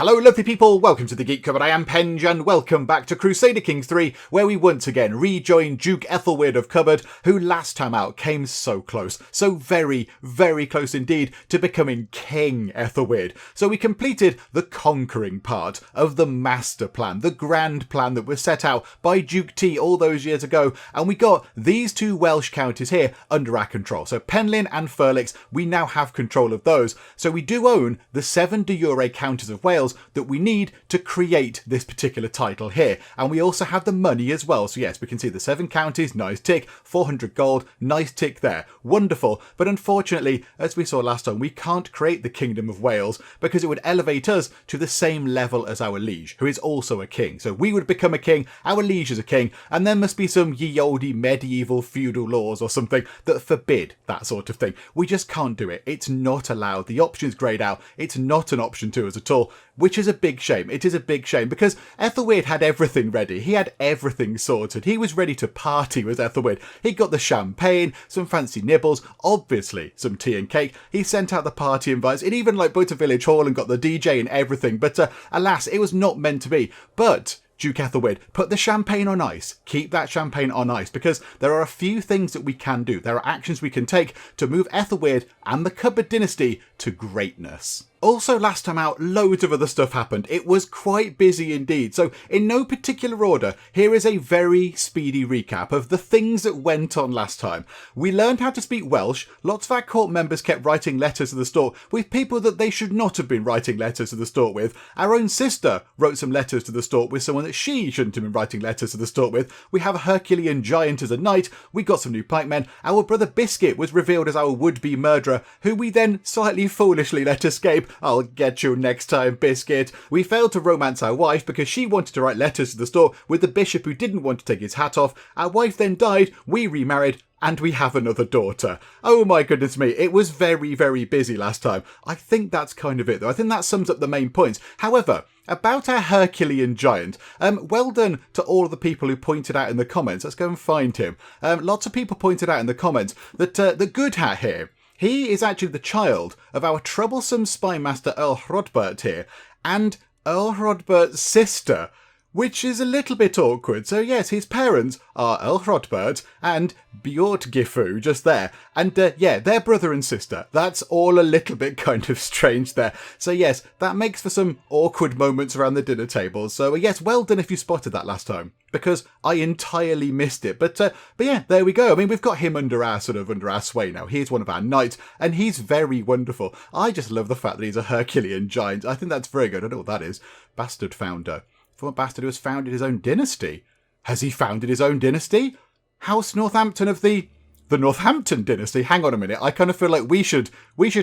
Hello lovely people, welcome to the Geek Cupboard. I am Penge and welcome back to Crusader Kings 3, where we once again rejoin Duke Aethelweard of Cupboard, who last time out came so close, so very, very close indeed to becoming King Aethelweard. So we completed the conquering part of the master plan, the grand plan that was set out by Duke T all those years ago, and we got these two Welsh counties here under our control. So Penllyn and Furlix, we now have control of those. So we do own the 7 de jure counties of Wales that we need to create this particular title here, and we also have the money as well. So yes, we can see the 7 counties, nice tick, 400 gold, nice tick there, wonderful. But unfortunately, as we saw last time, we can't create the Kingdom of Wales because it would elevate us to the same level as our liege, who is also a king. So we would become a king, our liege is a king, and there must be some ye olde medieval feudal laws or something that forbid that sort of thing. We just can't do it. It's not allowed. The option's greyed out. It's not an option to us at all, which is a big shame. It is a big shame because Aethelweard had everything ready. He had everything sorted. He was ready to party with Aethelweard. He got the champagne, some fancy nibbles, obviously some tea and cake. He sent out the party invites. It even booked a village hall and got the DJ and everything. But alas, it was not meant to be. But Duke Aethelweard, put the champagne on ice. Keep that champagne on ice because there are a few things that we can do. There are actions we can take to move Aethelweard and the Cupboard dynasty to greatness. Also, last time out, loads of other stuff happened. It was quite busy indeed. So in no particular order, here is a very speedy recap of the things that went on last time. We learned how to speak Welsh. Lots of our court members kept writing letters to the Stork with people that they should not have been writing letters to the Stork with. Our own sister wrote some letters to the Stork with someone that she shouldn't have been writing letters to the Stork with. We have a Herculean giant as a knight. We got some new pikemen. Our brother Biscuit was revealed as our would-be murderer, who we then slightly foolishly let escape. I'll get you next time, Biscuit. We failed to romance our wife because she wanted to write letters to the Stork with the bishop who didn't want to take his hat off. Our wife then died, we remarried, and we have another daughter. Oh my goodness me, it was very, very busy last time. I think that's kind of it though. I think that sums up the main points. However, about our Herculean giant, well done to all of the people who pointed out in the comments. Let's go and find him. Lots of people pointed out in the comments that the good hat here, he is actually the child of our troublesome spy master Earl Hrodbert here, and Earl Hrodbert's sister, which is a little bit awkward. So yes, his parents are Earl Hrodbert and Bjortgifu, just there. And yeah, they're brother and sister. That's all a little bit kind of strange there. So yes, that makes for some awkward moments around the dinner table. So yes, well done if you spotted that last time, because I entirely missed it. But yeah, there we go. I mean, we've got him under our sway now. He's one of our knights, and he's very wonderful. I just love the fact that he's a Herculean giant. I think that's very good. I don't know what that is. Bastard founder. Former bastard who has founded his own dynasty. Has he founded his own dynasty? House Northampton of the Northampton dynasty? Hang on a minute. I kind of feel like we should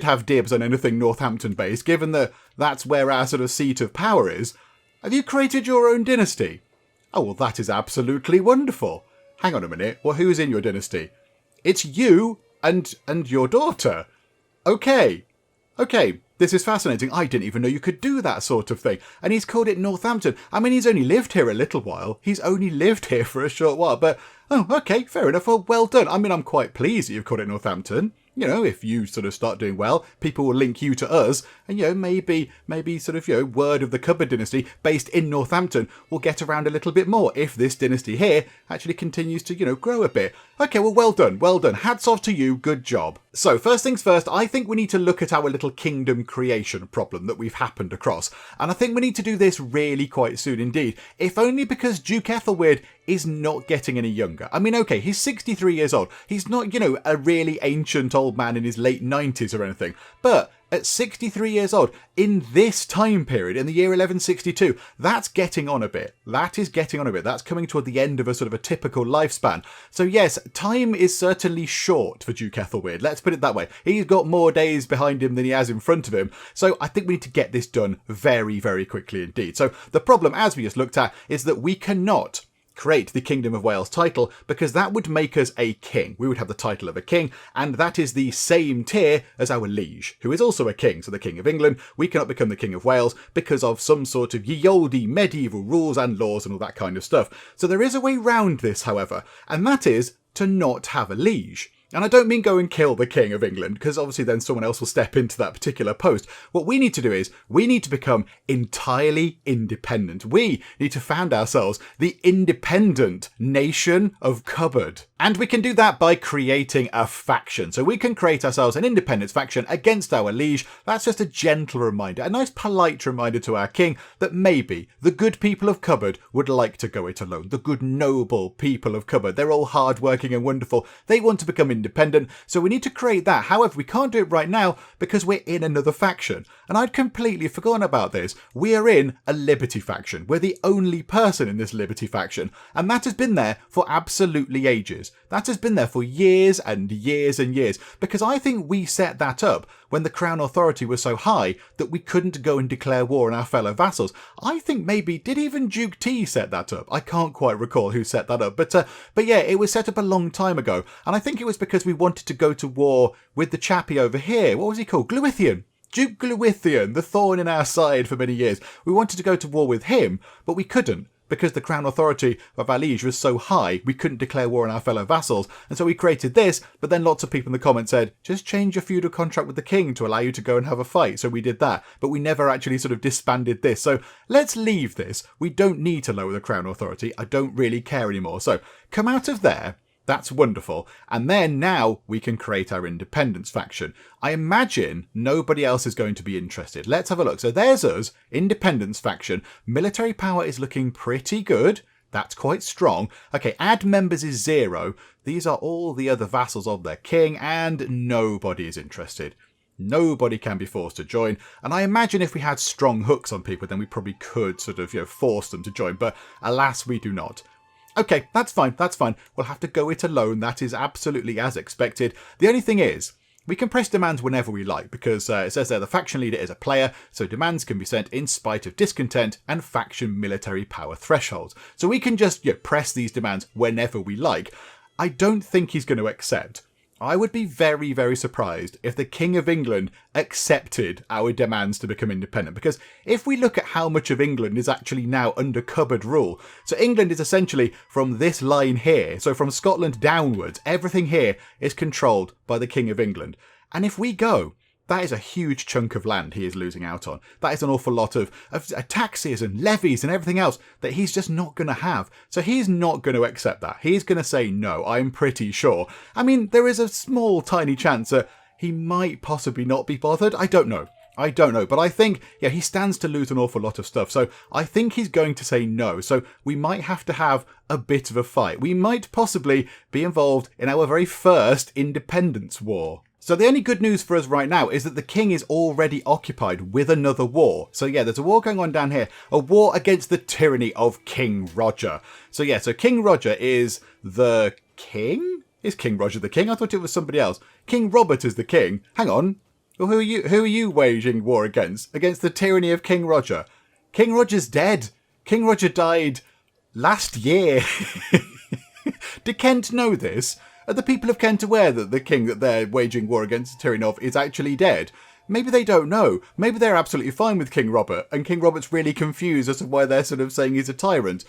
have dibs on anything Northampton based, given that that's where our seat of power is. Have you created your own dynasty? Oh, well, that is absolutely wonderful. Hang on a minute. Well, who's in your dynasty? It's you and your daughter. Okay. This is fascinating. I didn't even know you could do that sort of thing. And he's called it Northampton. I mean, he's only lived here a little while. He's only lived here for a short while. But, oh, okay, fair enough. Well done. I mean, I'm quite pleased that you've called it Northampton. You know, if you start doing well, people will link you to us. And, maybe word of the Cupboard dynasty based in Northampton will get around a little bit more if this dynasty here actually continues to, grow a bit. Okay, well done. Hats off to you. Good job. So first things first, I think we need to look at our little kingdom creation problem that we've happened across. And I think we need to do this really quite soon indeed. If only because Duke Aethelweard is not getting any younger. I mean, okay, he's 63 years old. He's not, a really ancient old man in his late 90s or anything. But at 63 years old, in this time period, in the year 1162, that's getting on a bit. That is getting on a bit. That's coming toward the end of a typical lifespan. So yes, time is certainly short for Duke Aethelweard. Let's put it that way. He's got more days behind him than he has in front of him. So I think we need to get this done very, very quickly indeed. So the problem, as we just looked at, is that we cannot create the Kingdom of Wales title because that would make us a king. We would have the title of a king, and that is the same tier as our liege, who is also a king. So the King of England, we cannot become the King of Wales because of some sort of ye olde medieval rules and laws and all that kind of stuff. So there is a way round this, however, and that is to not have a liege. And I don't mean go and kill the King of England, because obviously then someone else will step into that particular post. What we need to do is, we need to become entirely independent. We need to found ourselves the independent nation of Cupboard. And we can do that by creating a faction. So we can create ourselves an independence faction against our liege. That's just a gentle reminder, a nice polite reminder to our king that maybe the good people of Cupboard would like to go it alone. The good noble people of Cupboard. They're all hardworking and wonderful. They want to become independent, so we need to create that. However, we can't do it right now because we're in another faction. And I'd completely forgotten about this. We are in a Liberty faction. We're the only person in this Liberty faction. And that has been there for absolutely ages. That has been there for years and years and years. Because I think we set that up when the Crown authority was so high that we couldn't go and declare war on our fellow vassals. I think maybe, did even Duke T set that up? I can't quite recall who set that up. But yeah, it was set up a long time ago. And I think it was because we wanted to go to war with the chappie over here. What was he called? Glewithian. Duke Glewithian, the thorn in our side for many years. We wanted to go to war with him, but we couldn't. Because the crown authority of our liege was so high, we couldn't declare war on our fellow vassals. And so we created this, but then lots of people in the comments said, just change your feudal contract with the king to allow you to go and have a fight. So we did that, but we never actually sort of disbanded this. So let's leave this. We don't need to lower the crown authority. I don't really care anymore. So come out of there. That's wonderful. And then now we can create our independence faction. I imagine nobody else is going to be interested. Let's have a look. So there's us, independence faction. Military power is looking pretty good. That's quite strong. Okay, add members is 0. These are all the other vassals of their king, and nobody is interested. Nobody can be forced to join. And I imagine if we had strong hooks on people, then we probably could sort of, force them to join. But alas, we do not. Okay, that's fine, that's fine. We'll have to go it alone. That is absolutely as expected. The only thing is, we can press demands whenever we like, because it says there the faction leader is a player, so demands can be sent in spite of discontent and faction military power thresholds. So we can just press these demands whenever we like. I don't think he's going to accept. I would be very, very surprised if the King of England accepted our demands to become independent. Because if we look at how much of England is actually now under Cupboard rule, so England is essentially from this line here, so from Scotland downwards, everything here is controlled by the King of England. And if we go, that is a huge chunk of land he is losing out on. That is an awful lot of taxes and levies and everything else that he's just not going to have. So he's not going to accept that. He's going to say no, I'm pretty sure. I mean, there is a small, tiny chance that he might possibly not be bothered. I don't know. But I think, he stands to lose an awful lot of stuff. So I think he's going to say no. So we might have to have a bit of a fight. We might possibly be involved in our very first independence war. So the only good news for us right now is that the king is already occupied with another war. So there's a war going on down here. A war against the tyranny of King Roger. So so King Roger is the king? Is King Roger the king? I thought it was somebody else. King Robert is the king. Hang on. Well, who are you waging war against? Against the tyranny of King Roger. King Roger's dead. King Roger died last year. Did Kent know this? Are the people of Kent aware that the king that they're waging war against the tyranny of is actually dead? Maybe they don't know. Maybe they're absolutely fine with King Robert, and King Robert's really confused as to why they're sort of saying he's a tyrant.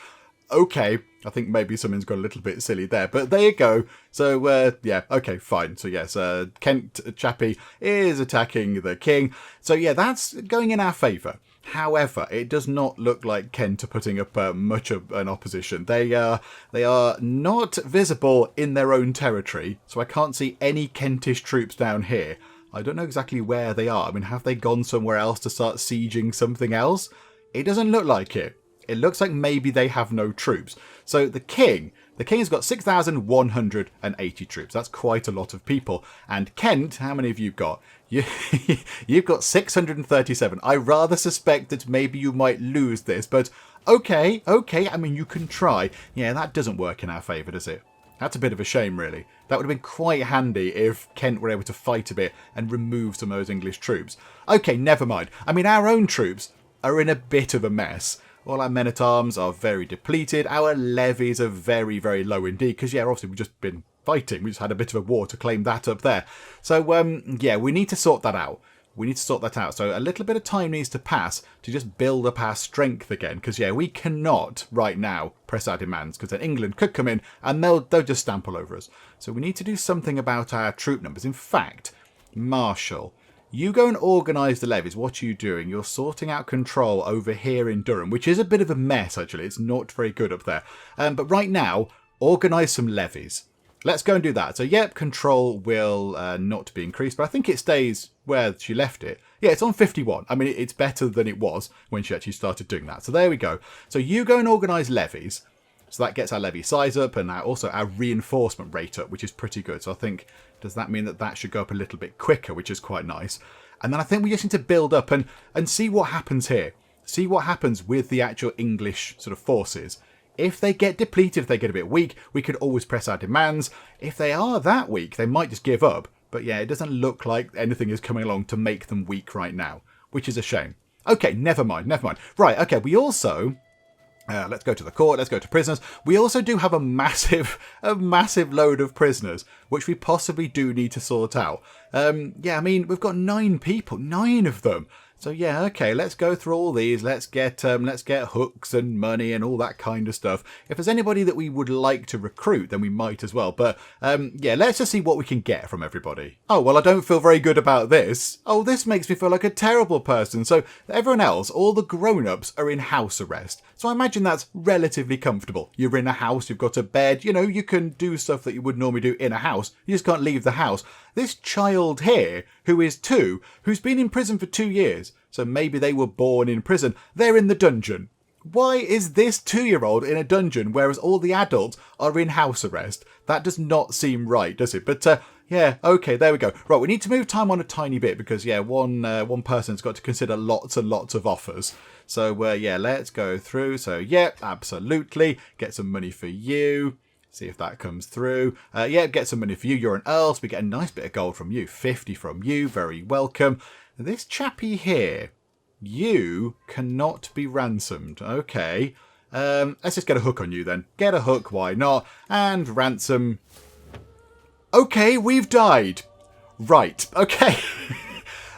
Okay, I think maybe something's got a little bit silly there, but there you go. So, okay, fine. So yes, Kent Chappie is attacking the king. So that's going in our favour. However, it does not look like Kent are putting up much of an opposition. They are not visible in their own territory, so I can't see any Kentish troops down here. I don't know exactly where they are. I mean, have they gone somewhere else to start sieging something else? It doesn't look like it. It looks like maybe they have no troops. So the king has got 6,180 troops. That's quite a lot of people. And Kent, how many have you got? You've got 637. I rather suspect that maybe you might lose this, but okay. I mean, you can try. Yeah, that doesn't work in our favour, does it? That's a bit of a shame, really. That would have been quite handy if Kent were able to fight a bit and remove some of those English troops. Okay, never mind. I mean, our own troops are in a bit of a mess. All our men-at-arms are very depleted. Our levies are very, very low indeed. Because, obviously we've just been fighting. We just had a bit of a war to claim that up there. So, we need to sort that out. We need to sort that out. So a little bit of time needs to pass to just build up our strength again. Because, yeah, we cannot right now press our demands. Because then England could come in and they'll just stamp all over us. So we need to do something about our troop numbers. In fact, Marshal, you go and organise the levies. What are you doing? You're sorting out control over here in Durham, which is a bit of a mess, actually. It's not very good up there. But right now, organise some levies. Let's go and do that. So, yep, control will not be increased, but I think it stays where she left it. Yeah, it's on 51. I mean, it's better than it was when she actually started doing that. So there we go. So you go and organise levies. So that gets our levy size up and also our reinforcement rate up, which is pretty good. So I think, does that mean that that should go up a little bit quicker, which is quite nice. And then I think we just need to build up and see what happens here. See what happens with the actual English sort of forces. If they get depleted, if they get a bit weak, we could always press our demands. If they are that weak, they might just give up. But yeah, it doesn't look like anything is coming along to make them weak right now, which is a shame. Okay, never mind. Right, okay, we also... let's go to the court, let's go to prisoners. We also do have a massive load of prisoners, which we possibly do need to sort out. Yeah, I mean, we've got 9 people, 9 of them. So yeah, okay, let's go through all these. Let's get hooks and money and all that kind of stuff. If there's anybody that we would like to recruit, then we might as well. But yeah, let's just see what we can get from everybody. Oh, well, I don't feel very good about this. Oh, this makes me feel like a terrible person. So everyone else, all the grown-ups are in house arrest. So I imagine that's relatively comfortable. You're in a house, you've got a bed, you know, you can do stuff that you would normally do in a house. You just can't leave the house. This child here, who is 2, who's been in prison for 2 years, so maybe they were born in prison, they're in the dungeon. Why is this 2-year-old in a dungeon, whereas all the adults are in house arrest? That does not seem right, does it? But yeah, okay, there we go. Right, we need to move time on a tiny bit because, yeah, one person's got to consider lots and lots of offers. So, yeah, let's go through. So, yeah, absolutely. Get some money for you. See if that comes through. Yeah, get some money for you. You're an earl, so we get a nice bit of gold from you. 50 from you. Very welcome. This chappie here, you cannot be ransomed. Okay. Let's just get a hook on you then. Get a hook, why not? And ransom. Okay, we've died. Right, okay.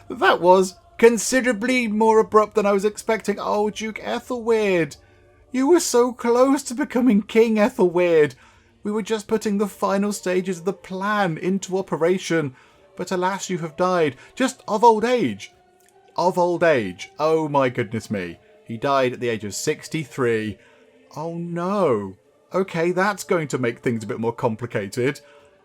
That was considerably more abrupt than I was expecting. Oh, Duke Aethelweard. You were so close to becoming King Aethelweard. We were just putting the final stages of the plan into operation. But alas, you have died. Just of old age. Of old age. Oh my goodness me. He died at the age of 63. Oh no. Okay, that's going to make things a bit more complicated.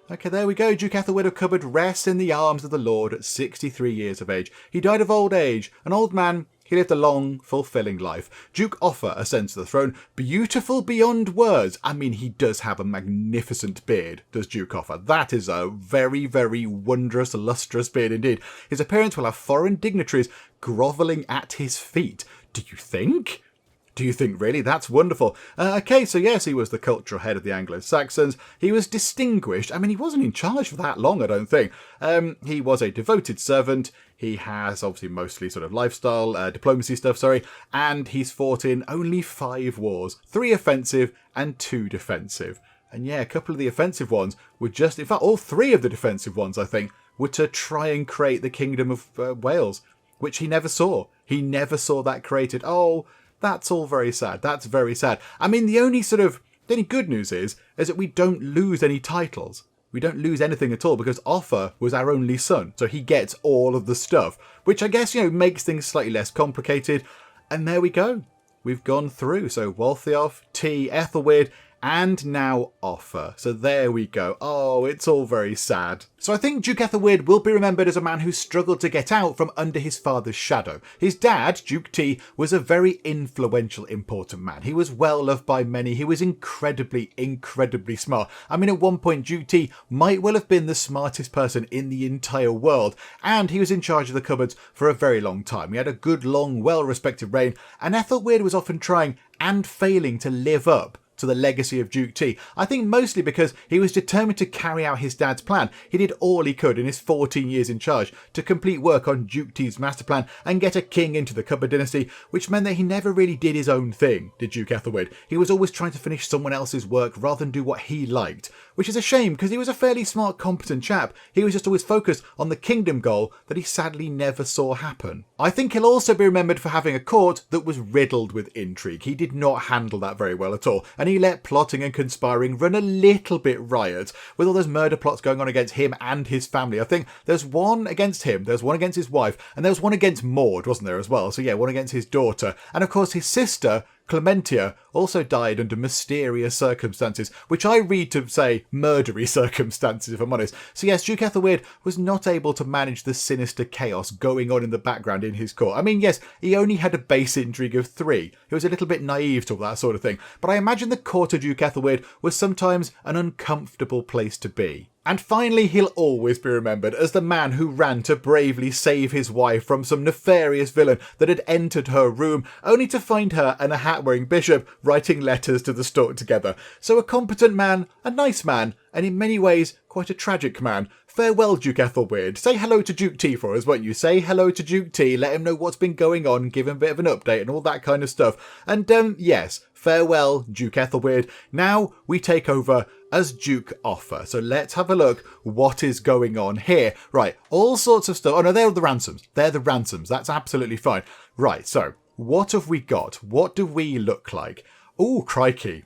Okay, there we go. Duke Ethelwood of Cupboard rests in the arms of the Lord at 63 years of age. He died of old age. An old man, he lived a long, fulfilling life. Duke Offa ascends to the throne. Beautiful beyond words. I mean, he does have a magnificent beard, does Duke Offa. That is a very, very wondrous, lustrous beard indeed. His appearance will have foreign dignitaries grovelling at his feet. Do you think? Do you think really? That's wonderful. Okay, so yes, he was the cultural head of the Anglo-Saxons. He was distinguished. I mean, he wasn't in charge for that long, I don't think. He was a devoted servant. He has obviously mostly sort of lifestyle, diplomacy stuff, and he's fought in only 5 wars, 3 offensive and 2 defensive. And yeah, a couple of the offensive ones were just, in fact, all 3 of the defensive ones, I think, were to try and create the Kingdom of Wales, which he never saw. He never saw that created. Oh, that's all very sad. That's very sad. I mean, the only good news is that we don't lose any titles. We don't lose anything at all because Offa was our only son. So he gets all of the stuff, which I guess, makes things slightly less complicated. And there we go. We've gone through. So Waltheof, T, Ethelweard, and now Offa. So there we go. Oh, it's all very sad. So I think Duke Ethelwood will be remembered as a man who struggled to get out from under his father's shadow. His dad, Duke T, was a very influential, important man. He was well loved by many. He was incredibly, incredibly smart. I mean, at one point, Duke T might well have been the smartest person in the entire world. And he was in charge of the cupboards for a very long time. He had a good, long, well-respected reign. And Ethelweard was often trying and failing to live up to the legacy of Duke T. I think mostly because he was determined to carry out his dad's plan. He did all he could in his 14 years in charge to complete work on Duke T's master plan and get a king into the Cupboard dynasty, which meant that he never really did his own thing, did Duke Ethelwood. He was always trying to finish someone else's work rather than do what he liked, which is a shame because he was a fairly smart, competent chap. He was just always focused on the kingdom goal that he sadly never saw happen. I think he'll also be remembered for having a court that was riddled with intrigue. He did not handle that very well at all, and he let plotting and conspiring run a little bit riot with all those murder plots going on against him and his family. I think there's one against him, there's one against his wife, and there was one against Maud, wasn't there, as well? So yeah, one against his daughter, and of course his sister Clementia also died under mysterious circumstances, which I read to say murdery circumstances, if I'm honest. So yes, Duke Ethelweard was not able to manage the sinister chaos going on in the background in his court. I mean, yes, he only had a base intrigue of 3. He was a little bit naive to all that sort of thing, but I imagine the court of Duke Ethelweard was sometimes an uncomfortable place to be. And finally, he'll always be remembered as the man who ran to bravely save his wife from some nefarious villain that had entered her room, only to find her and a hat-wearing bishop writing letters to the stork together. So a competent man, a nice man, and in many ways quite a tragic man. Farewell, Duke Ethelweard. Say hello to Duke T for us, won't you? Say hello to Duke T, let him know what's been going on, give him a bit of an update and all that kind of stuff. And yes, farewell, Duke Ethelweard. Now we take over as Duke Offa. So let's have a look what is going on here. Right, all sorts of stuff. Oh no, they're the ransoms. They're the ransoms. That's absolutely fine. Right, so what have we got? What do we look like? Oh, crikey.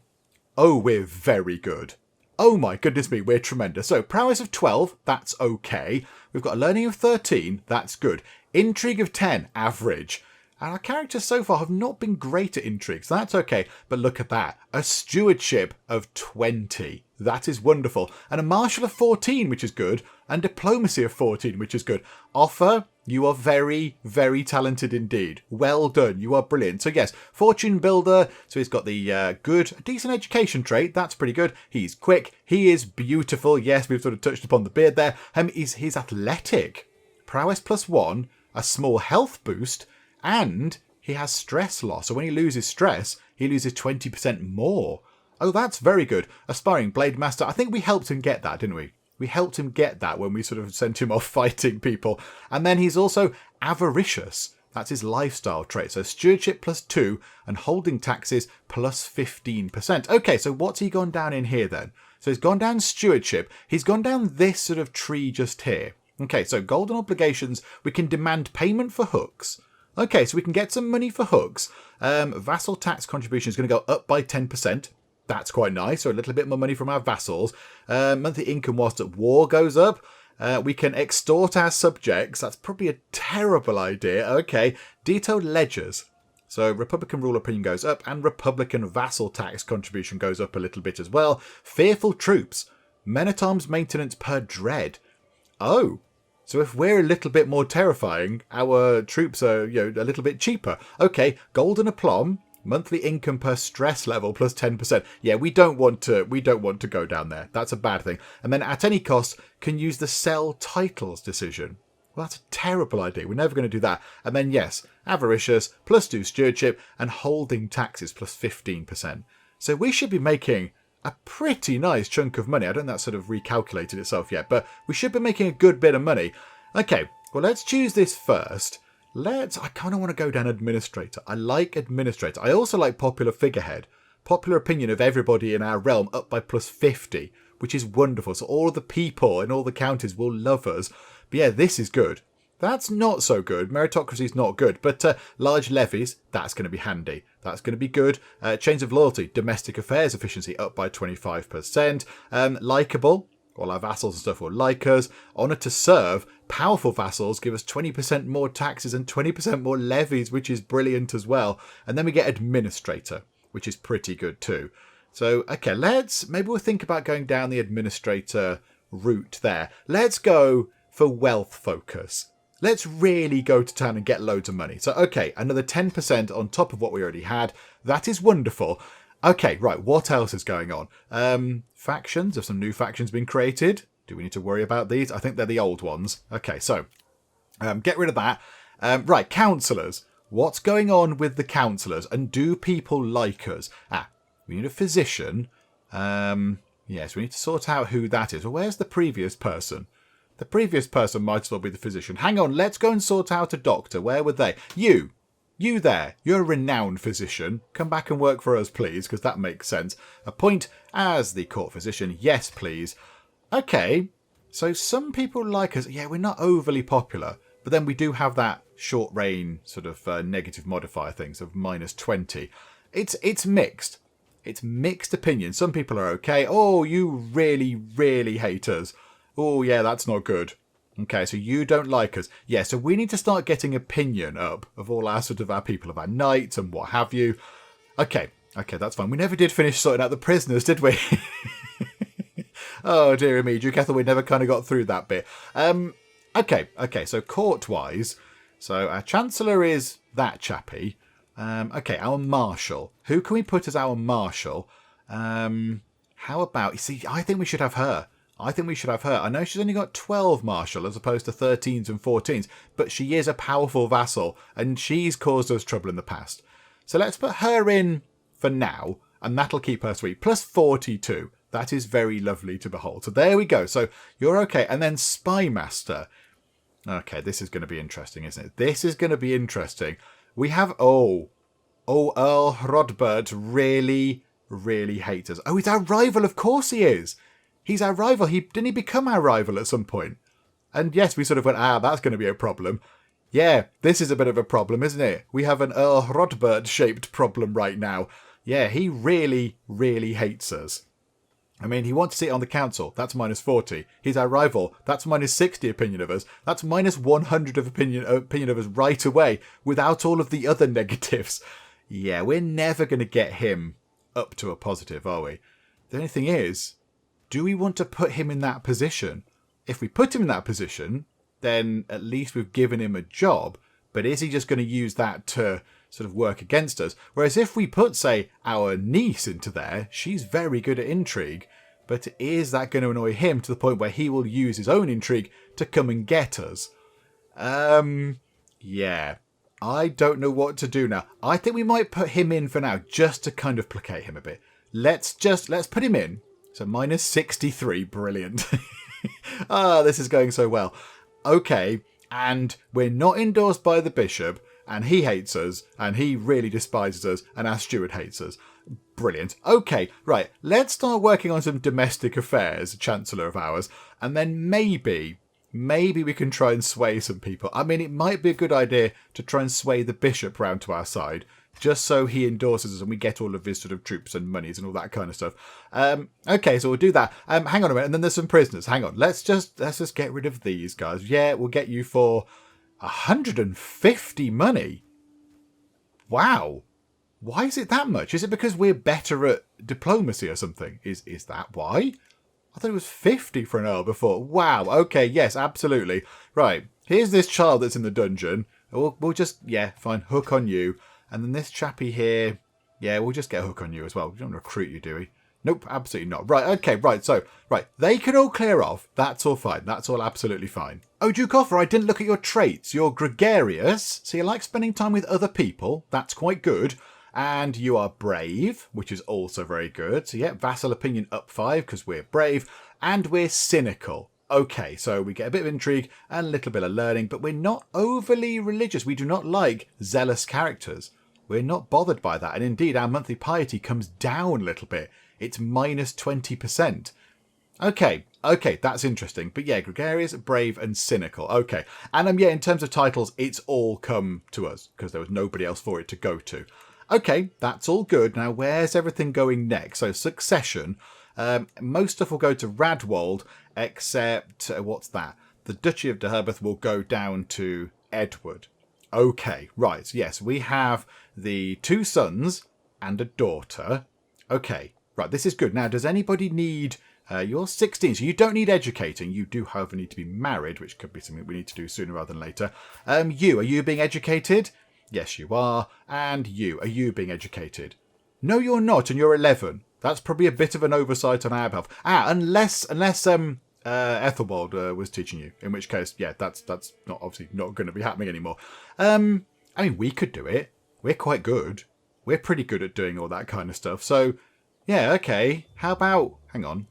Oh, we're very good. Oh my goodness me, we're tremendous. So prowess of 12, that's okay. We've got a learning of 13, that's good. Intrigue of 10, average. And our characters so far have not been great at intrigue, so that's okay. But look at that. A stewardship of 20. That is wonderful. And a martial of 14, which is good. And diplomacy of 14, which is good. Offa, you are very, very talented indeed. Well done. You are brilliant. So yes, fortune builder. So he's got the decent education trait. That's pretty good. He's quick. He is beautiful. Yes, we've sort of touched upon the beard there. He's athletic. Prowess +1. A small health boost. And he has stress loss. So when he loses stress, he loses 20% more. Oh, that's very good. Aspiring Blade Master. I think we helped him get that, didn't we? We helped him get that when we sort of sent him off fighting people. And then he's also avaricious. That's his lifestyle trait. So stewardship +2 and holding taxes +15%. Okay, so what's he gone down in here then? So he's gone down stewardship. He's gone down this sort of tree just here. Okay, so golden obligations. We can demand payment for hooks. Okay, so we can get some money for hooks. Vassal tax contribution is going to go up by 10%. That's quite nice. So a little bit more money from our vassals. Monthly income whilst at war goes up. We can extort our subjects. That's probably a terrible idea. Okay, detailed ledgers. So Republican rule opinion goes up and Republican vassal tax contribution goes up a little bit as well. Fearful troops. Men-at-arms maintenance per dread. Oh. So if we're a little bit more terrifying, our troops are, a little bit cheaper. Okay, golden aplomb, monthly income per stress level +10%. Yeah, we don't want to go down there. That's a bad thing. And then at any cost, can use the sell titles decision. Well, that's a terrible idea. We're never going to do that. And then yes, avaricious +2 stewardship and holding taxes +15%. So we should be making a pretty nice chunk of money. I don't think that's sort of recalculated itself yet, but we should be making a good bit of money. Okay, well, let's choose this first. I kind of want to go down administrator. I like administrator. I also like popular figurehead. Popular opinion of everybody in our realm up by +50, which is wonderful. So all of the people in all the counties will love us. But yeah, this is good. That's not so good. Meritocracy is not good. But large levies, that's going to be handy. That's going to be good. Chains of loyalty, domestic affairs efficiency up by 25%. Likeable, all our vassals and stuff will like us. Honour to serve, powerful vassals give us 20% more taxes and 20% more levies, which is brilliant as well. And then we get administrator, which is pretty good too. So, okay, maybe we'll think about going down the administrator route there. Let's go for wealth focus. Let's really go to town and get loads of money. So, okay, another 10% on top of what we already had. That is wonderful. Okay, right, what else is going on? Factions. Have some new factions been created? Do we need to worry about these? I think they're the old ones. Okay, so get rid of that. Right, councillors. What's going on with the councillors? And do people like us? We need a physician. Yes, we need to sort out who that is. Well, where's the previous person? The previous person might as well be the physician. Hang on, let's go and sort out a doctor. Where were they? You there. You're a renowned physician. Come back and work for us, please, because that makes sense. Appoint as the court physician. Yes, please. Okay, so some people like us. Yeah, we're not overly popular, but then we do have that short reign sort of negative modifier things of -20. It's mixed. It's mixed opinion. Some people are okay. Oh, you really, really hate us. Oh, yeah, that's not good. Okay, so you don't like us. Yeah, so we need to start getting opinion up of all our sort of our people, of our knights and what have you. Okay, that's fine. We never did finish sorting out the prisoners, did we? Oh, dear me. Duke Ethelwood never kind of got through that bit. Okay, so court-wise, so our Chancellor is that chappy. Okay, our Marshal. Who can we put as our Marshal? How about... You see, I think we should have her. I know she's only got 12 Marshal as opposed to 13s and 14s, but she is a powerful vassal, and she's caused us trouble in the past. So let's put her in for now, and that'll keep her sweet. Plus 42. That is very lovely to behold. So there we go. So you're okay. And then Spymaster. Okay, this is going to be interesting, isn't it? This is going to be interesting. We have... Oh, Earl Hrodbert really, really hates us. Oh, he's our rival. Of course he is. He's our rival. Didn't he become our rival at some point? And yes, we sort of went, that's going to be a problem. Yeah, this is a bit of a problem, isn't it? We have an Earl Hrodbert-shaped problem right now. Yeah, he really, really hates us. I mean, he wants to sit on the council. That's -40. He's our rival. That's -60 opinion of us. That's -100 of opinion of us right away without all of the other negatives. Yeah, we're never going to get him up to a positive, are we? The only thing is, do we want to put him in that position? If we put him in that position, then at least we've given him a job. But is he just going to use that to sort of work against us? Whereas if we put, say, our niece into there, she's very good at intrigue. But is that going to annoy him to the point where he will use his own intrigue to come and get us? Yeah. I don't know what to do now. I think we might put him in for now, just to kind of placate him a bit. Let's put him in. So -63, brilliant. This is going so well. Okay, and we're not endorsed by the bishop, and he hates us, and he really despises us, and our steward hates us. Brilliant. Okay, right, let's start working on some domestic affairs, Chancellor of ours, and then maybe we can try and sway some people. I mean, it might be a good idea to try and sway the bishop round to our side, just so he endorses us and we get all of his sort of troops and monies and all that kind of stuff. Okay, so we'll do that. Hang on a minute, and then there's some prisoners. Hang on, let's just get rid of these guys. Yeah, we'll get you for 150 money. Wow. Why is it that much? Is it because we're better at diplomacy or something? Is that why? I thought it was 50 for an earl before. Wow, okay, yes, absolutely. Right, here's this child that's in the dungeon. We'll just, yeah, fine, hook on you. And then this chappy here, yeah, we'll just get a hook on you as well. We don't recruit you, do we? Nope, absolutely not. Right, okay, right, so, right, they can all clear off. That's all fine. That's all absolutely fine. Oh, Duke Offer, I didn't look at your traits. You're gregarious, so you like spending time with other people. That's quite good. And you are brave, which is also very good. So, yeah, vassal opinion up 5 because we're brave. And we're cynical. Okay, so we get a bit of intrigue and a little bit of learning, but we're not overly religious. We do not like zealous characters. We're not bothered by that. And indeed, our monthly piety comes down a little bit. It's -20%. Okay, that's interesting. But yeah, gregarious, brave, and cynical. Okay. And yeah, in terms of titles, it's all come to us because there was nobody else for it to go to. Okay, that's all good. Now, where's everything going next? So, succession. Most stuff will go to Radwold, except, what's that? The Duchy of Deheubarth will go down to Edward. Okay, right. Yes, we have the 2 sons and a daughter. Okay, right. This is good. Now, does anybody need... you're 16, so you don't need educating. You do, however, need to be married, which could be something we need to do sooner rather than later. Are you being educated? Yes, you are. And are you being educated? No, you're not, and you're 11. That's probably a bit of an oversight on our behalf. Unless Aethelwold was teaching you, in which case, yeah, that's not obviously not going to be happening anymore. I mean, we could do it. We're quite good. We're pretty good at doing all that kind of stuff. So, Yeah, okay. How about... Hang on.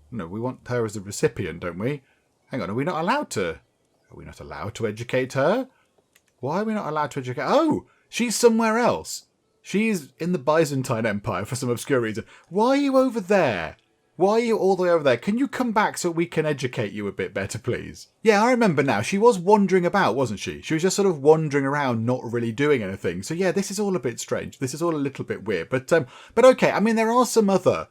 No, we want her as a recipient, don't we? Hang on, are we not allowed to... Are we not allowed to educate her? Why are we not allowed to educate... Oh! She's somewhere else. She's in the Byzantine Empire for some obscure reason. Why are you over there? Why are you all the way over there? Can you come back so we can educate you a bit better, please? Yeah, I remember now. She was wandering about, wasn't she? She was just sort of wandering around, not really doing anything. So yeah, this is all a bit strange. This is all a little bit weird. But okay. I mean, there are some other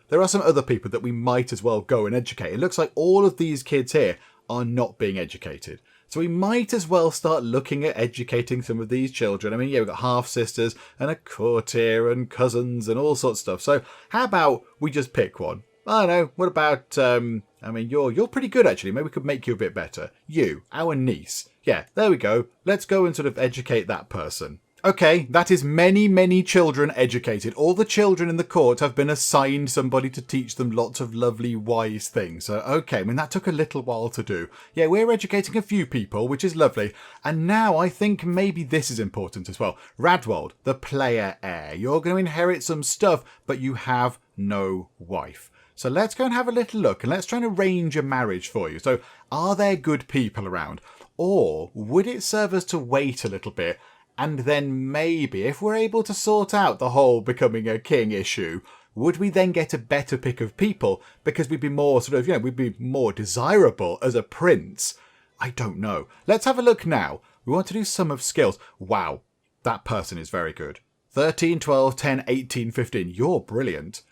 people that we might as well go and educate. It looks like all of these kids here are not being educated. So we might as well start looking at educating some of these children. I mean, yeah, we've got half-sisters and a courtier and cousins and all sorts of stuff. So how about we just pick one? I don't know. What about, I mean, you're pretty good, actually. Maybe we could make you a bit better. You, our niece. Yeah, there we go. Let's go and sort of educate that person. Okay, that is many, many children educated. All the children in the court have been assigned somebody to teach them lots of lovely, wise things. So, okay, I mean, that took a little while to do. Yeah, we're educating a few people, which is lovely. And now I think maybe this is important as well. Radwold, the player heir. You're going to inherit some stuff, but you have no wife. So let's go and have a little look and let's try and arrange a marriage for you. So are there good people around? Or would it serve us to wait a little bit and then maybe if we're able to sort out the whole becoming a king issue, would we then get a better pick of people because we'd be more sort of, we'd be more desirable as a prince? I don't know. Let's have a look now. We want to do sum of skills. Wow, that person is very good. 13, 12, 10, 18, 15. You're brilliant.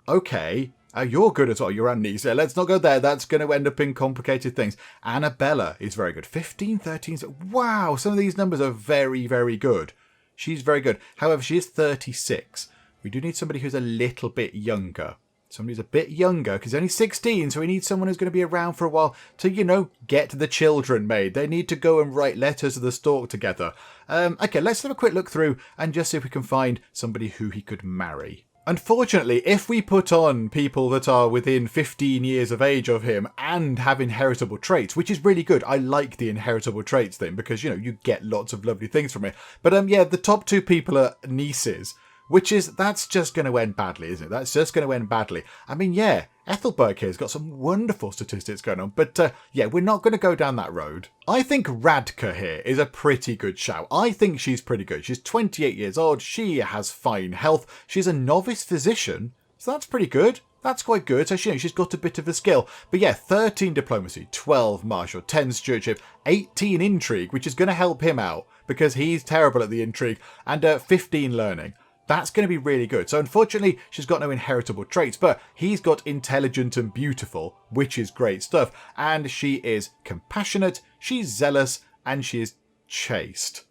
Okay. You're good as well. You're our niece. Let's not go there. That's going to end up in complicated things. Annabella is very good. 15, 13. Wow. Some of these numbers are very, very good. She's very good. However, she is 36. We do need somebody who's a little bit younger. Somebody who's a bit younger because he's only 16. So we need someone who's going to be around for a while to, get the children made. They need to go and write letters of the stork together. Okay, let's have a quick look through and just see if we can find somebody who he could marry. Unfortunately, if we put on people that are within 15 years of age of him and have inheritable traits, which is really good. I like the inheritable traits thing because, you get lots of lovely things from it. But yeah, the top two people are nieces, that's just going to end badly, isn't it? That's just going to end badly. I mean, yeah, Ethelberg here's got some wonderful statistics going on, but yeah, we're not going to go down that road. I think Radka here is a pretty good shout. I think she's pretty good. She's 28 years old. She has fine health. She's a novice physician, so that's pretty good. That's quite good. So she's got a bit of a skill. But yeah, 13 diplomacy, 12 martial, 10 stewardship, 18 intrigue, which is going to help him out because he's terrible at the intrigue, and 15 learning. That's going to be really good. So unfortunately, she's got no inheritable traits, but he's got intelligent and beautiful, which is great stuff. And she is compassionate, she's zealous, and she is chaste.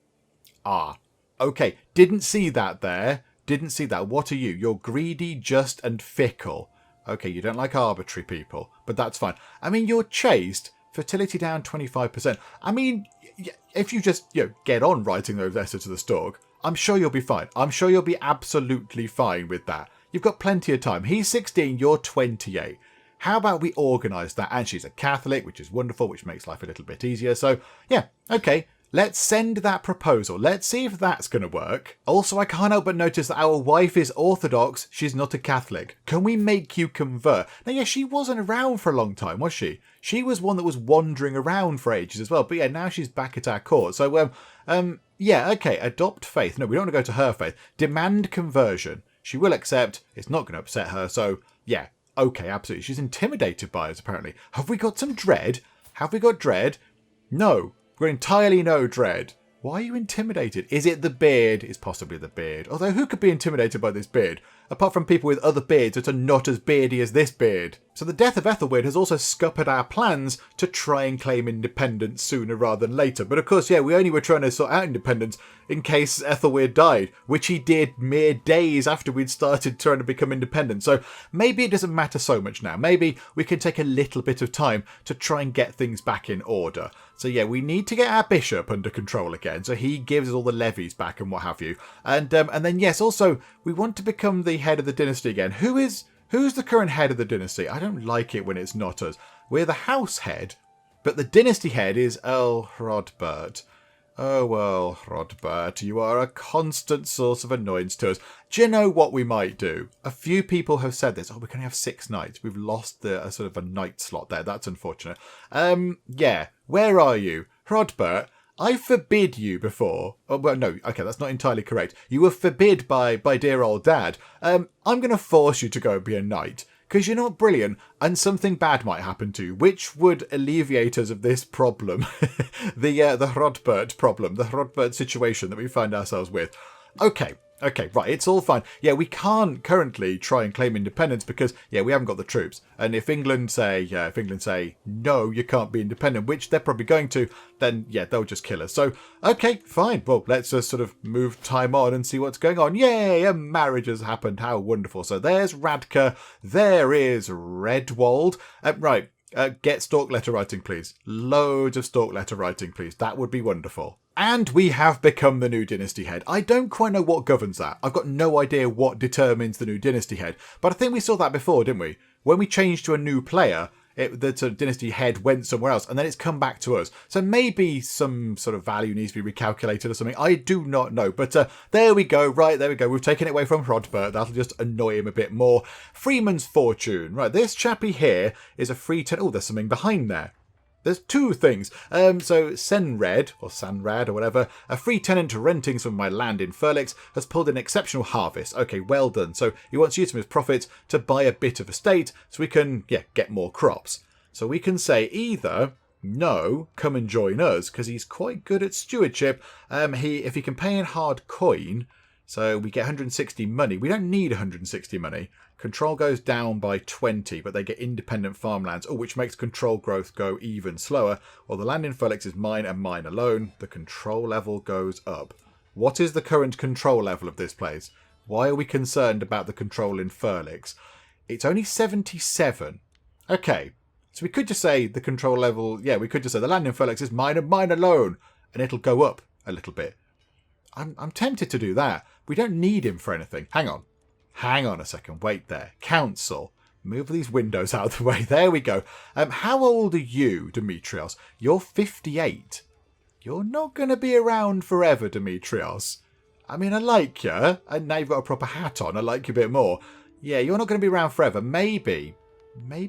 Ah, okay. Didn't see that there. Didn't see that. What are you? You're greedy, just, and fickle. Okay, you don't like arbitrary people, but that's fine. I mean, you're chaste. Fertility down 25%. I mean, if you just, get on writing those letters to the stork, I'm sure you'll be fine. I'm sure you'll be absolutely fine with that. You've got plenty of time. He's 16, you're 28. How about we organise that? And she's a Catholic, which is wonderful, which makes life a little bit easier. So, yeah, okay. Let's send that proposal. Let's see if that's going to work. Also, I can't help but notice that our wife is Orthodox. She's not a Catholic. Can we make you convert? Now, yeah, she wasn't around for a long time, was she? She was one that was wandering around for ages as well. But yeah, now she's back at our court. So, yeah, okay. Adopt faith. No, we don't want to go to her faith. Demand conversion. She will accept. It's not going to upset her. So, yeah, okay, absolutely. She's intimidated by us, apparently. Have we got some dread? Have we got dread? No. We're entirely no dread. Why are you intimidated? Is it the beard? It's possibly the beard. Although who could be intimidated by this beard? Apart from people with other beards that are not as beardy as this beard. So the death of Aethelweard has also scuppered our plans to try and claim independence sooner rather than later. But of course, yeah, we only were trying to sort out independence in case Aethelweard died, which he did mere days after we'd started trying to become independent. So maybe it doesn't matter so much now. Maybe we can take a little bit of time to try and get things back in order. So yeah, we need to get our bishop under control again, so he gives us all the levies back and what have you. And then yes, also we want to become the head of the dynasty again. Who's the current head of the dynasty? I don't like it when it's not us. We're the house head, but the dynasty head is Earl Hrodbert. Oh, well, Rodbert, you are a constant source of annoyance to us. Do you know what we might do? A few people have said this. Oh, we can only have 6 knights. We've lost a sort of a knight slot there. That's unfortunate. Yeah. Where are you? Rodbert, I forbid you before. Oh, well, no. Okay, that's not entirely correct. You were forbid by dear old dad. I'm going to force you to go and be a knight. Because you're not brilliant, and something bad might happen to you, which would alleviate us of this problem. the Rodbert problem, the Rodbert situation that we find ourselves with. Okay, right, it's all fine. Yeah, we can't currently try and claim independence because, yeah, we haven't got the troops. And if England say, no, you can't be independent, which they're probably going to, then, yeah, they'll just kill us. So, okay, fine. Well, let's just sort of move time on and see what's going on. Yay, a marriage has happened. How wonderful. So there's Radka. There is Redwald. Right, get stalk letter writing, please. Loads of stalk letter writing, please. That would be wonderful. And we have become the new dynasty head. I don't quite know what governs that. I've got no idea what determines the new dynasty head. But I think we saw that before, didn't we? When we changed to a new player, the sort of dynasty head went somewhere else, and then it's come back to us. So maybe some sort of value needs to be recalculated or something. I do not know. But there we go. Right, there we go. We've taken it away from Rodbert. That'll just annoy him a bit more. Freeman's Fortune. Right, this chappy here is a free... Oh, there's something behind there. There's 2 things. So Senred, or Sanrad, or whatever, a free tenant renting some of my land in Furlix, has pulled an exceptional harvest. Okay, well done. So he wants to use some of his profits to buy a bit of estate so we can, get more crops. So we can say either, no, come and join us, because he's quite good at stewardship. If he can pay in hard coin, so we get 160 money. We don't need 160 money. Control goes down by 20, but they get independent farmlands, which makes control growth go even slower. Well, the land in Furlix is mine and mine alone. The control level goes up. What is the current control level of this place? Why are we concerned about the control in Furlix? It's only 77. Okay, so we could just say the control level... Yeah, we could just say the land in Furlix is mine and mine alone, and it'll go up a little bit. I'm tempted to do that. We don't need him for anything. Hang on a second. Wait there. Council. Move these windows out of the way. There we go. How old are you, Demetrios? You're 58. You're not going to be around forever, Demetrios. I mean, I like you. And now you've got a proper hat on. I like you a bit more. Yeah, you're not going to be around forever. Maybe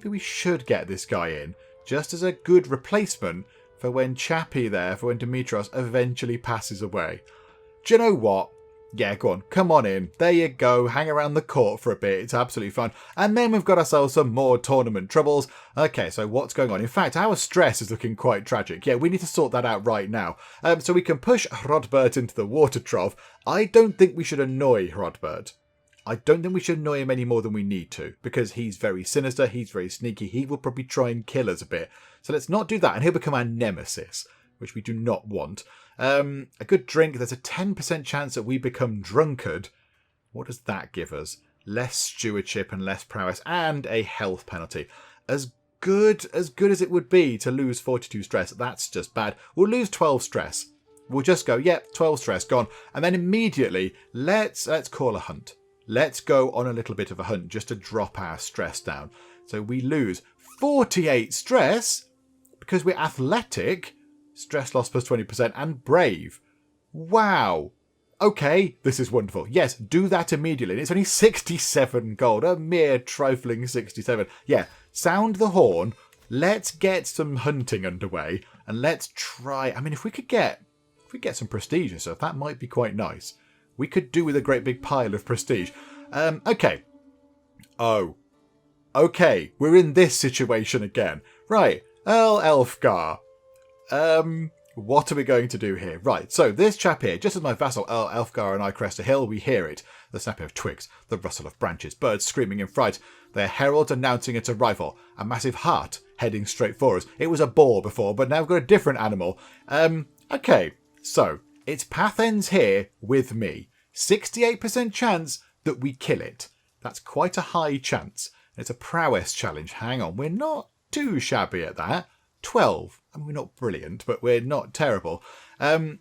we should get this guy in. Just as a good replacement for when for when Demetrios eventually passes away. Do you know what? Yeah, go on. Come on in. There you go. Hang around the court for a bit. It's absolutely fun. And then we've got ourselves some more tournament troubles. Okay, so what's going on? In fact, our stress is looking quite tragic. Yeah, we need to sort that out right now. So we can push Rodbert into the water trough. I don't think we should annoy Rodbert. I don't think we should annoy him any more than we need to, because he's very sinister, he's very sneaky, he will probably try and kill us a bit. So let's not do that, and he'll become our nemesis, which we do not want. A good drink, there's a 10% chance that we become drunkard. What does that give us? Less stewardship and less prowess, and a health penalty. As good as it would be to lose 42 stress, that's just bad. We'll lose 12 stress. We'll just go, yep, 12 stress, gone. And then immediately, let's call a hunt. Let's go on a little bit of a hunt just to drop our stress down. So we lose 48 stress because we're athletic, stress loss plus 20%, and brave. Wow. Okay, this is wonderful. Yes, do that immediately. And it's only 67 gold, a mere trifling 67. Yeah, sound the horn. Let's get some hunting underway, and let's try. I mean, if we get some prestige and stuff, that might be quite nice. We could do with a great big pile of prestige. Okay. Oh. Okay, we're in this situation again. Right, Elfgar. What are we going to do here? Right, so this chap here, just as my vassal Elfgar and I crest a hill, we hear it. The snapping of twigs, the rustle of branches, birds screaming in fright, their heralds announcing its arrival, a massive hart heading straight for us. It was a boar before, but now we've got a different animal. Okay, so its path ends here with me. 68% chance that we kill it. That's quite a high chance. It's a prowess challenge. Hang on, we're not too shabby at that. 12. I mean, we're not brilliant, but we're not terrible.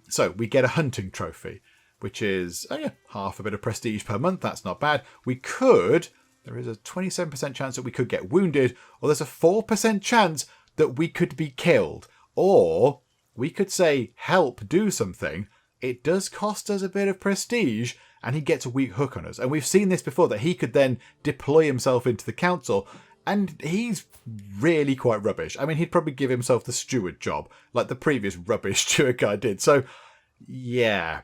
So we get a hunting trophy, which is half a bit of prestige per month. That's not bad. There is a 27% chance that we could get wounded, or there's a 4% chance that we could be killed. Or we could say, help do something. It does cost us a bit of prestige, and he gets a weak hook on us. And we've seen this before, that he could then deploy himself into the council, and he's really quite rubbish. I mean, he'd probably give himself the steward job, like the previous rubbish steward guy did. So, yeah.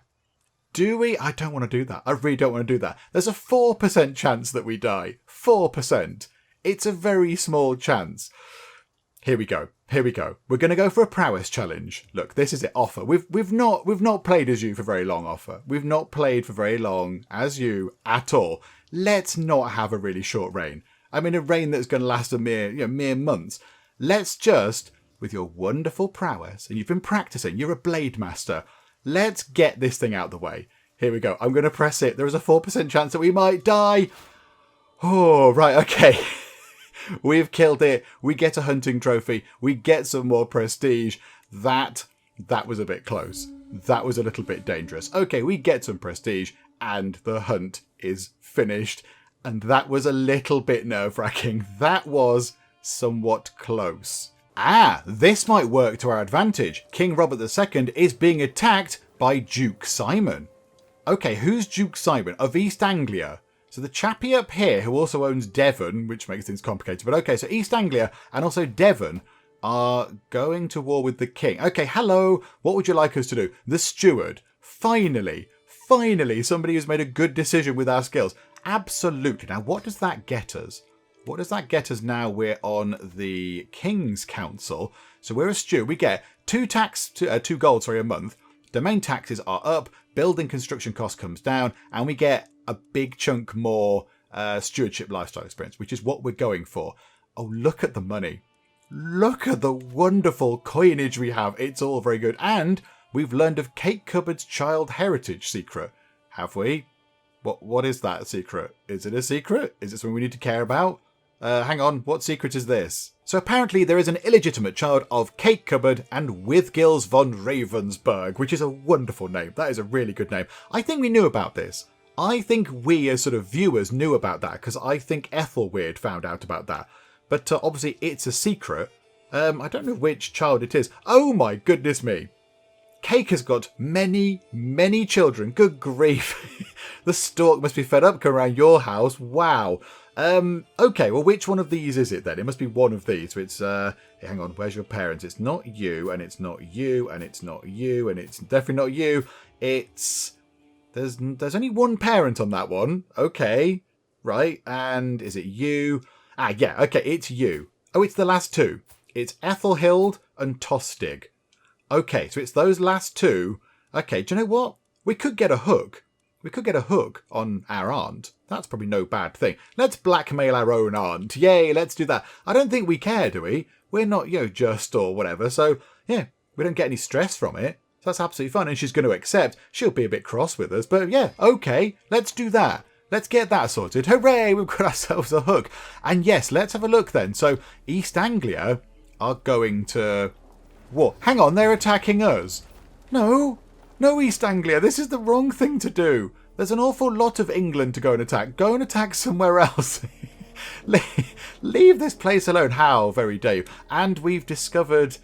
Do we? I don't want to do that. I really don't want to do that. There's a 4% chance that we die. 4%. It's a very small chance. Here we go. Here we go. We're going to go for a prowess challenge. Look, this is it. Offer. We've not played as you for very long. Offer. We've not played for very long as you at all. Let's not have a really short reign. I mean, a reign that's going to last a mere months. Let's just, with your wonderful prowess, and you've been practicing. You're a blade master. Let's get this thing out the way. Here we go. I'm going to press it. There is a 4% chance that we might die. Oh, right. Okay. We've killed it. We get a hunting trophy. We get some more prestige. That was a bit close. That was a little bit dangerous. Okay, we get some prestige and the hunt is finished. And that was a little bit nerve-wracking. That was somewhat close. This might work to our advantage. King Robert II is being attacked by Duke Simon. Okay, who's Duke Simon? Of East Anglia. So the chappie up here who also owns Devon, which makes things complicated. But okay, so East Anglia and also Devon are going to war with the king. Okay, hello. What would you like us to do? The steward. Finally, somebody who's made a good decision with our skills. Absolutely. Now, what does that get us? What does that get us now we're on the King's Council? So we're a steward. We get 2 gold a month. Domain taxes are up. Building construction cost comes down. And we get a big chunk more stewardship lifestyle experience, which is what we're going for. Oh, look at the money. Look at the wonderful coinage we have. It's all very good. And we've learned of Cake Cupboard's child heritage secret. Have we? What is that secret? Is it a secret? Is it something we need to care about? Hang on, what secret is this? So apparently there is an illegitimate child of Cake Cupboard and Withgils von Ravensburg, which is a wonderful name. That is a really good name. I think we knew about this. I think we as sort of viewers knew about that, because I think Aethelweard found out about that. But obviously it's a secret. I don't know which child it is. Oh my goodness me. Cake has got many, many children. Good grief. The stork must be fed up coming around your house. Wow. Okay, well, which one of these is it then? It must be one of these. So it's, hang on, where's your parents? It's not you, and it's not you, and it's not you, and it's definitely not you. It's, there's only one parent on that one. Okay, right, and is it you? Yeah, okay, it's you. Oh, it's the last two. It's Ethelhild and Tostig. Okay, so it's those last two. Okay, do you know what? We could get a hook. We could get a hook on our aunt. That's probably no bad thing. Let's blackmail our own aunt. Yay, let's do that. I don't think we care, do we? We're not, just or whatever. So, yeah, we don't get any stress from it. So that's absolutely fine. And she's going to accept. She'll be a bit cross with us. But yeah, okay, let's do that. Let's get that sorted. Hooray, we've got ourselves a hook. And yes, let's have a look then. So East Anglia are going to... What? Hang on, they're attacking us. No, East Anglia, this is the wrong thing to do. There's an awful lot of England to go and attack. Go and attack somewhere else. Leave this place alone. How very Dave. And we've discovered...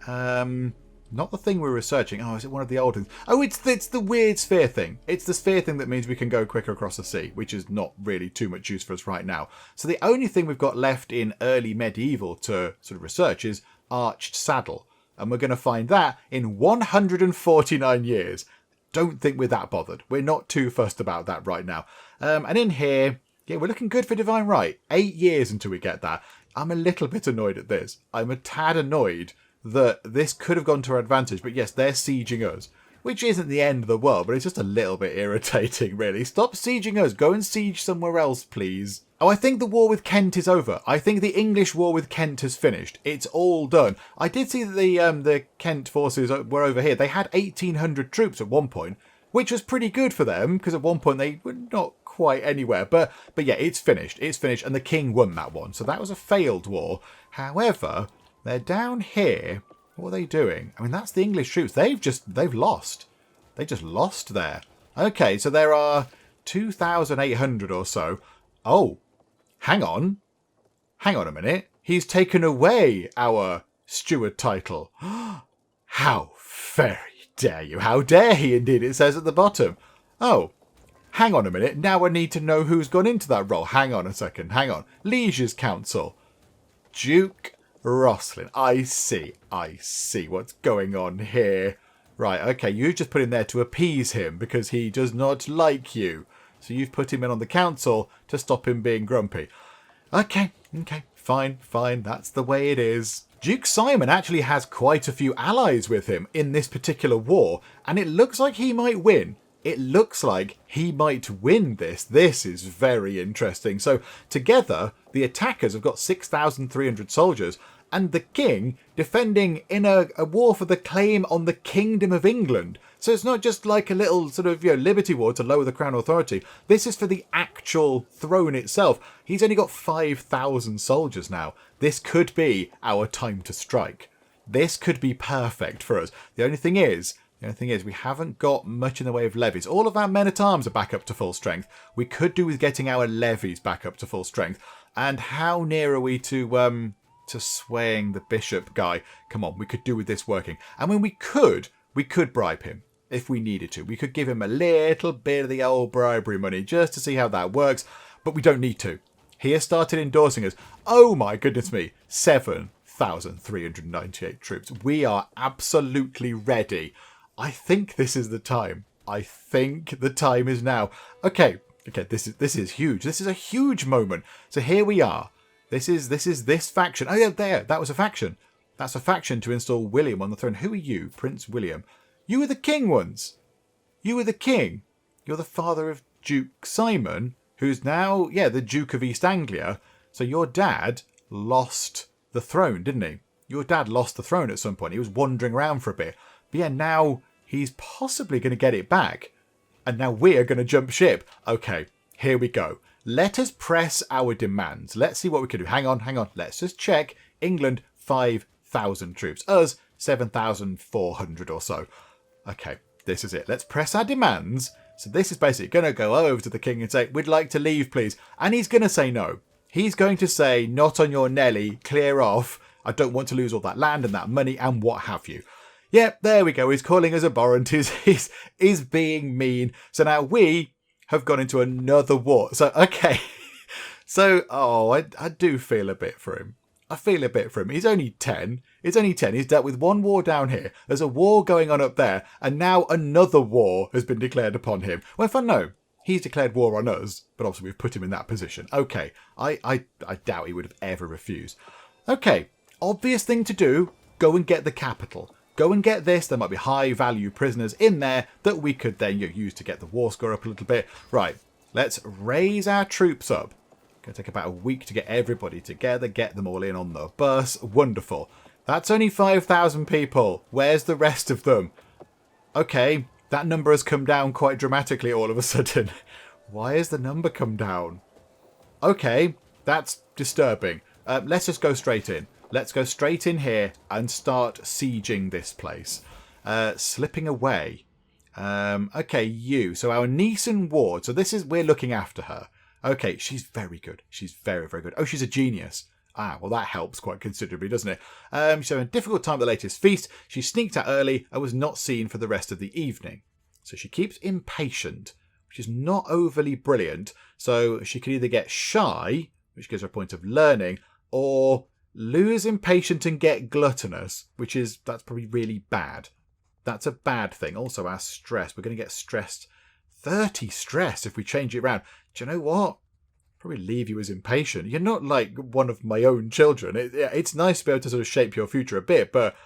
not the thing we're researching. Oh, is it one of the old things? Oh, it's the weird sphere thing. It's the sphere thing that means we can go quicker across the sea, which is not really too much use for us right now. So the only thing we've got left in early medieval to sort of research is arched saddle. And we're going to find that in 149 years. Don't think we're that bothered. We're not too fussed about that right now. And in here, yeah, we're looking good for Divine Right. 8 years until we get that. I'm a little bit annoyed at this. I'm a tad annoyed that this could have gone to our advantage. But yes, they're sieging us, which isn't the end of the world, but it's just a little bit irritating, really. Stop sieging us. Go and siege somewhere else, please. Oh, I think the war with Kent is over. I think the English war with Kent has finished. It's all done. I did see that the Kent forces were over here. They had 1,800 troops at one point, which was pretty good for them, because at one point they were not quite anywhere. But yeah, it's finished. It's finished, and the king won that one. So that was a failed war. However, they're down here. What are they doing? I mean, that's the English troops. They've lost. They just lost there. Okay, so there are 2,800 or so. Oh, hang on. Hang on a minute. He's taken away our steward title. How very dare you? How dare he indeed, it says at the bottom. Oh, hang on a minute. Now I need to know who's gone into that role. Hang on a second. Hang on. Liege's Council. Duke Rosslyn. I see. I see what's going on here. Right, okay. You just put him there to appease him because he does not like you. So you've put him in on the council to stop him being grumpy. Okay. Fine. That's the way it is. Duke Simon actually has quite a few allies with him in this particular war, and it looks like he might win. It looks like he might win this. This is very interesting. So together, the attackers have got 6,300 soldiers, and the king defending in a war for the claim on the Kingdom of England. So it's not just like a little sort of liberty war to lower the crown authority. This is for the actual throne itself. He's only got 5,000 soldiers now. This could be our time to strike. This could be perfect for us. The only thing is we haven't got much in the way of levies. All of our men-at-arms are back up to full strength. We could do with getting our levies back up to full strength. And how near are we to swaying the bishop guy? Come on, we could do with this working. And when we could bribe him if we needed to. We could give him a little bit of the old bribery money just to see how that works, but we don't need to. He has started endorsing us. Oh my goodness me, 7,398 troops. We are absolutely ready. I think this is the time. I think the time is now. Okay, this is huge. This is a huge moment. So here we are. This is this faction. Oh yeah, there. That was a faction. That's a faction to install William on the throne. Who are you? Prince William. You were the king once. You were the king. You're the father of Duke Simon, who's now, the Duke of East Anglia. So your dad lost the throne, didn't he? Your dad lost the throne at some point. He was wandering around for a bit. But yeah, now he's possibly going to get it back. And now we're going to jump ship. Okay, here we go. Let us press our demands. Let's see what we can do. Hang on. Let's just check. England, 5,000 troops. Us, 7,400 or so. Okay, this is it. Let's press our demands. So this is basically going to go over to the king and say, we'd like to leave, please. And he's going to say no. He's going to say, not on your Nelly, clear off. I don't want to lose all that land and that money and what have you. Yep, there we go. He's calling us abhorrent. He's being mean. So now we have gone into another war. So, okay. So, I do feel a bit for him. I feel a bit for him. He's only 10. It's only 10. He's dealt with one war down here. There's a war going on up there. And now another war has been declared upon him. Well, if I know, he's declared war on us. But obviously we've put him in that position. Okay. I doubt he would have ever refused. Okay. Obvious thing to do. Go and get the capital. Go and get this. There might be high value prisoners in there that we could then use to get the war score up a little bit. Right. Let's raise our troops up. Going to take about a week to get everybody together, get them all in on the bus. Wonderful. That's only 5,000 people. Where's the rest of them? Okay, that number has come down quite dramatically all of a sudden. Why has the number come down? Okay, that's disturbing. Let's just go straight in. Let's go straight in here and start sieging this place. Slipping away. Okay, you. So our niece and ward. So we're looking after her. Okay, she's very good. She's very, very good. Oh, she's a genius. Ah, well, that helps quite considerably, doesn't it? She's having a difficult time at the latest feast. She sneaked out early and was not seen for the rest of the evening. So she keeps impatient, which is not overly brilliant. So she can either get shy, which gives her a point of learning, or lose impatient and get gluttonous, that's probably really bad. That's a bad thing. Also, our stress. We're going to get stressed. 30 stress if we change it around. Do you know what? Probably leave you as impatient. You're not like one of my own children. It's nice to be able to sort of shape your future a bit, but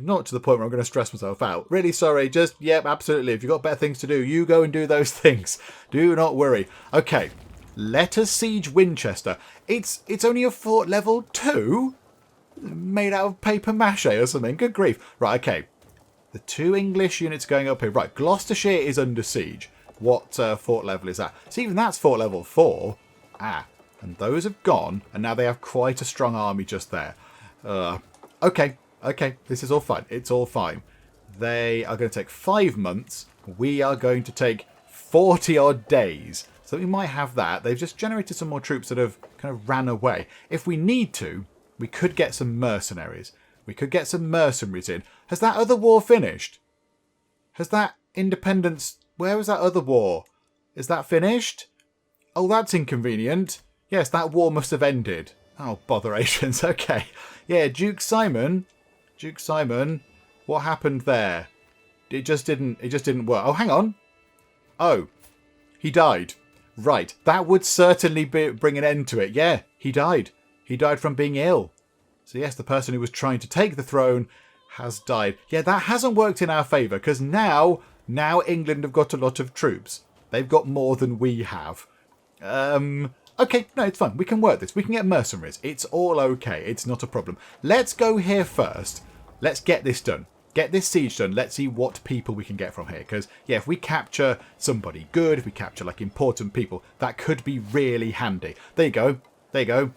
not to the point where I'm going to stress myself out. Really sorry. Just, absolutely. If you've got better things to do, you go and do those things. Do not worry. Okay. Let us siege Winchester. It's only a fort level 2? Made out of paper mache or something. Good grief. Right, okay. The 2 English units going up here. Right, Gloucestershire is under siege. What fort level is that? So even that's fort level 4. Ah, and those have gone, and now they have quite a strong army just there. Okay, this is all fine. It's all fine. They are going to take 5 months. We are going to take 40-odd days. So we might have that. They've just generated some more troops that have kind of ran away. If we need to, we could get some mercenaries. We could get some mercenaries in. Has that other war finished? Has that independence... Where was that other war? Is that finished? Oh, that's inconvenient. Yes, that war must have ended. Oh, botherations. Okay. Yeah, Duke Simon. Duke Simon. What happened there? It just didn't work. Oh, hang on. Oh, he died. Right. That would certainly bring an end to it. Yeah, he died. He died from being ill. So yes, the person who was trying to take the throne has died. Yeah, that hasn't worked in our favour because now England have got a lot of troops. They've got more than we have. Okay, no, it's fine. We can work this. We can get mercenaries. It's all okay. It's not a problem. Let's go here first. Let's get this done. Get this siege done. Let's see what people we can get from here. Because, yeah, if we capture somebody good, if we capture, like, important people, that could be really handy. There you go. There you go.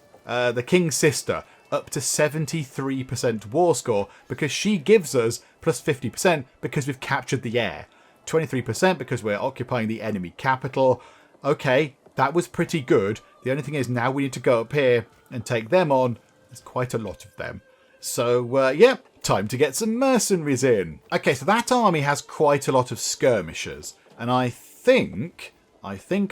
The King's Sister, up to 73% war score because she gives us plus 50% because we've captured the air. 23% because we're occupying the enemy capital. Okay, that was pretty good. The only thing is now we need to go up here and take them on. There's quite a lot of them. So, yeah, time to get some mercenaries in. Okay, so that army has quite a lot of skirmishers. And I think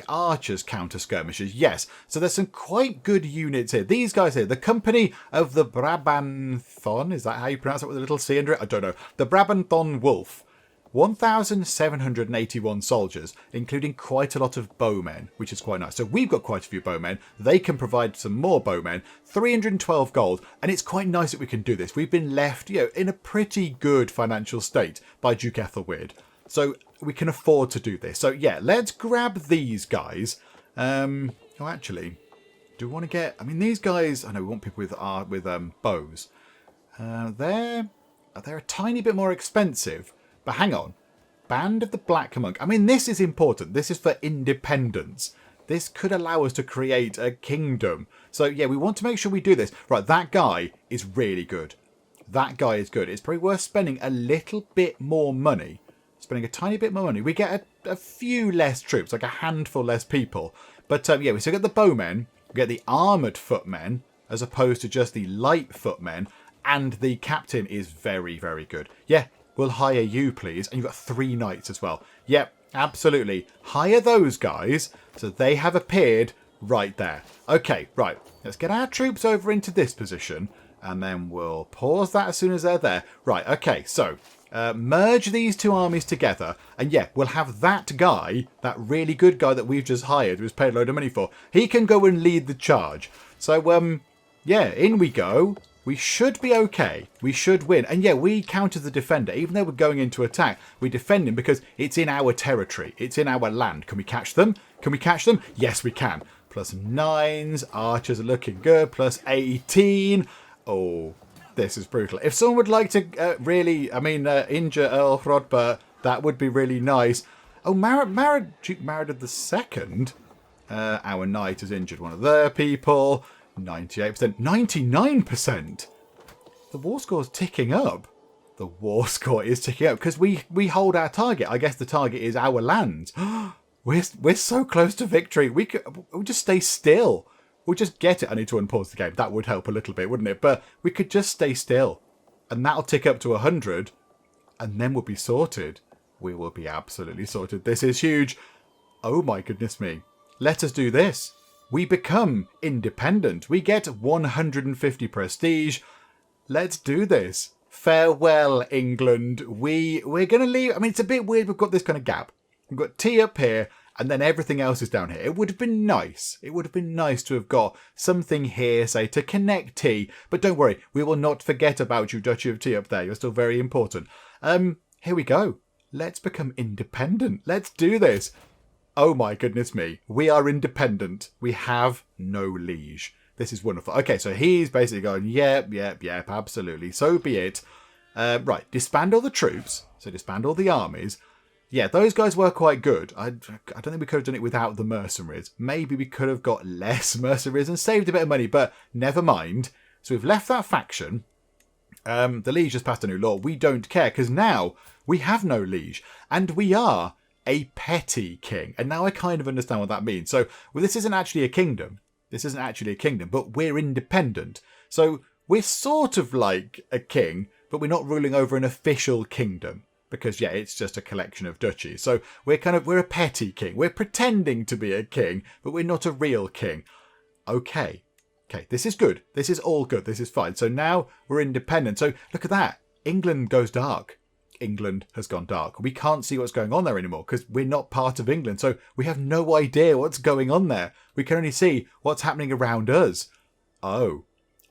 archers counter skirmishers. Yes, so there's some quite good units here. These guys here, the Company of the Brabanthon. Is that how you pronounce it with a little C under it? I don't know. The Brabanthon Wolf. 1,781 soldiers, including quite a lot of bowmen, which is quite nice. So we've got quite a few bowmen. They can provide some more bowmen. 312 gold, and it's quite nice that we can do this. We've been left, in a pretty good financial state by Duke Ethelwood. So we can afford to do this. So yeah, let's grab these guys. Oh, actually, do we want to get... I mean, these guys... I know we want people with bows. They're a tiny bit more expensive. But hang on. Band of the Black Monk. I mean, this is important. This is for independence. This could allow us to create a kingdom. So, yeah, we want to make sure we do this. Right, that guy is really good. That guy is good. It's probably worth spending a little bit more money. Spending a tiny bit more money. We get a few less troops, like a handful less people. But, yeah, we still get the bowmen. We get the armoured footmen, as opposed to just the light footmen. And the captain is very, very good. Yeah. We'll hire you, please. And you've got 3 knights as well. Yep, absolutely. Hire those guys. So they have appeared right there. Okay, right. Let's get our troops over into this position. And then we'll pause that as soon as they're there. Right, okay. So, merge these 2 armies together. And yeah, we'll have that guy, that really good guy that we've just hired, who's paid a load of money for. He can go and lead the charge. So, yeah, in we go. We should be okay. We should win. And yeah, we counter the defender. Even though we're going into attack, we defend him because it's in our territory. It's in our land. Can we catch them? Can we catch them? Yes, we can. Plus 9s. Archers are looking good. Plus 18. Oh, this is brutal. If someone would like to injure Earl Hrodber, that would be really nice. Oh, Duke Maradad II. Our knight has injured one of their people. 98%. 99%! The war score's ticking up. The war score is ticking up because we hold our target. I guess the target is our land. We're so close to victory. We'll just stay still. We'll just get it. I need to unpause the game. That would help a little bit, wouldn't it? But we could just stay still. And that'll tick up to 100. And then we'll be sorted. We will be absolutely sorted. This is huge. Oh my goodness me. Let us do this. We become independent. We get 150 prestige. Let's do this. Farewell, England. We're going to leave. I mean, it's a bit weird. We've got this kind of gap. We've got tea up here, and then everything else is down here. It would have been nice. It would have been nice to have got something here, say, to connect tea. But don't worry. We will not forget about you, Duchy of Tea up there. You're still very important. Here we go. Let's become independent. Let's do this. Oh my goodness me. We are independent. We have no liege. This is wonderful. Okay, so he's basically going, yep, absolutely. So be it. Right, disband all the troops. So disband all the armies. Yeah, those guys were quite good. I don't think we could have done it without the mercenaries. Maybe we could have got less mercenaries and saved a bit of money, but never mind. So we've left that faction. The liege has passed a new law. We don't care, because now we have no liege. And we are a petty king. And now I kind of understand what that means. So, well, this isn't actually a kingdom. This isn't actually a kingdom, but we're independent. So we're sort of like a king, but we're not ruling over an official kingdom. Because, yeah, it's just a collection of duchies. So we're a petty king. We're pretending to be a king, but we're not a real king. Okay, this is good. This is all good. This is fine. So now we're independent. So look at that. England goes dark. England has gone dark. We can't see what's going on there anymore because we're not part of England. So we have no idea what's going on there. We can only see what's happening around us. Oh.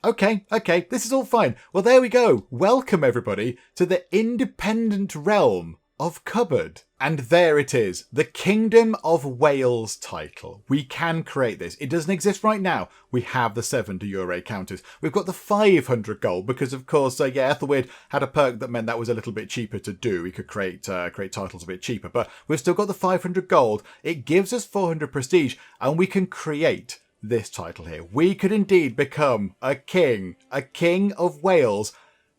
Okay, this is all fine. Well, there we go. Welcome, everybody, to the independent realm of Cupboard. And there it is, the Kingdom of Wales title. We can create this. It doesn't exist right now. We have the 7 de jure counters. We've got the 500 gold because, of course, Aethelweard had a perk that meant that was a little bit cheaper to do. We could create titles a bit cheaper, but we've still got the 500 gold. It gives us 400 prestige, and we can create this title here. We could indeed become a king of Wales.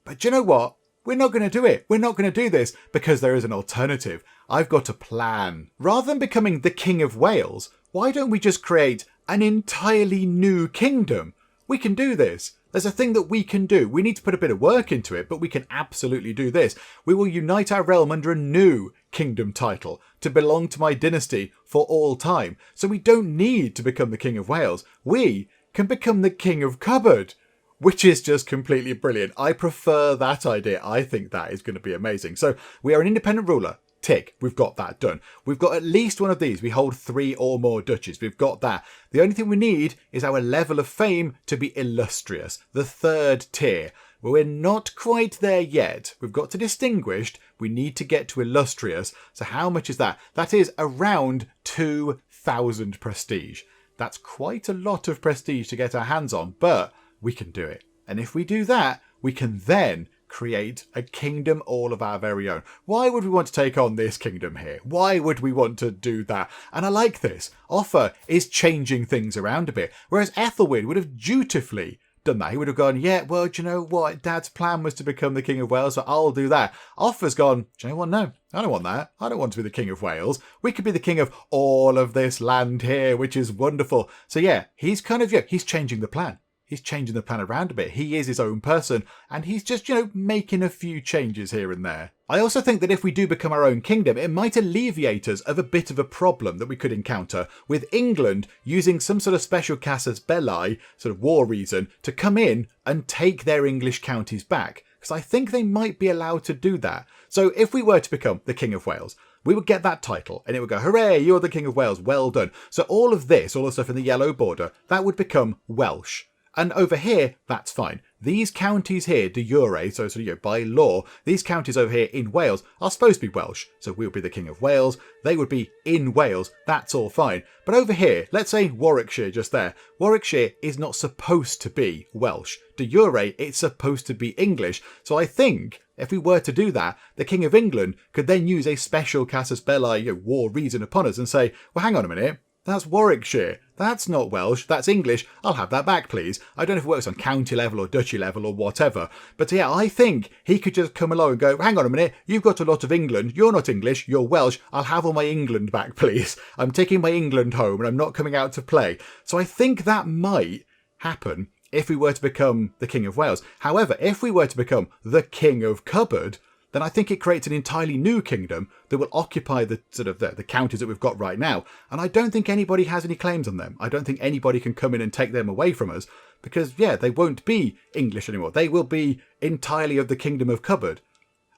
But do you know what? We're not going to do it. We're not going to do this because there is an alternative. I've got a plan. Rather than becoming the King of Wales, why don't we just create an entirely new kingdom? We can do this. There's a thing that we can do. We need to put a bit of work into it, but we can absolutely do this. We will unite our realm under a new kingdom title to belong to my dynasty for all time. So we don't need to become the King of Wales. We can become the King of Cupboard, which is just completely brilliant. I prefer that idea. I think that is going to be amazing. So we are an independent ruler. Tick, we've got that done. We've got at least one of these. We hold 3 or more duchies. We've got that. The only thing we need is our level of fame to be illustrious, the 3rd tier. We're not quite there yet. We've got to distinguished. We need to get to illustrious. So how much is that? That is around 2,000 prestige. That's quite a lot of prestige to get our hands on, but we can do it. And if we do that, we can then create a kingdom all of our very own. Why would we want to take on this kingdom here? Why would we want to do that? And I like this. Offa is changing things around a bit, whereas Ethelwood would have dutifully done that. He would have gone, yeah, well, do you know what? Dad's plan was to become the King of Wales, so I'll do that. Offa's gone, do you know what? No, I don't want that. I don't want to be the King of Wales. We could be the king of all of this land here, which is wonderful. So yeah, he's he's changing the plan. He's changing the plan around a bit. He is his own person, and he's just, making a few changes here and there. I also think that if we do become our own kingdom, it might alleviate us of a bit of a problem that we could encounter with England using some sort of special casus belli, sort of war reason, to come in and take their English counties back. Because I think they might be allowed to do that. So if we were to become the King of Wales, we would get that title and it would go, hooray, you're the King of Wales, well done. So all of this, all the stuff in the yellow border, that would become Welsh. And over here, that's fine. These counties here, de jure, so by law, these counties over here in Wales are supposed to be Welsh. So we'll be the King of Wales. They would be in Wales. That's all fine. But over here, let's say Warwickshire just there. Warwickshire is not supposed to be Welsh. De jure, it's supposed to be English. So I think if we were to do that, the King of England could then use a special casus belli war reason upon us and say, well, hang on a minute. That's Warwickshire. That's not Welsh. That's English. I'll have that back, please. I don't know if it works on county level or duchy level or whatever. But yeah, I think he could just come along and go, hang on a minute. You've got a lot of England. You're not English. You're Welsh. I'll have all my England back, please. I'm taking my England home and I'm not coming out to play. So I think that might happen if we were to become the King of Wales. However, if we were to become the King of Cupboard, then I think it creates an entirely new kingdom that will occupy the the counties that we've got right now. And I don't think anybody has any claims on them. I don't think anybody can come in and take them away from us because, yeah, they won't be English anymore. They will be entirely of the Kingdom of Cupboard.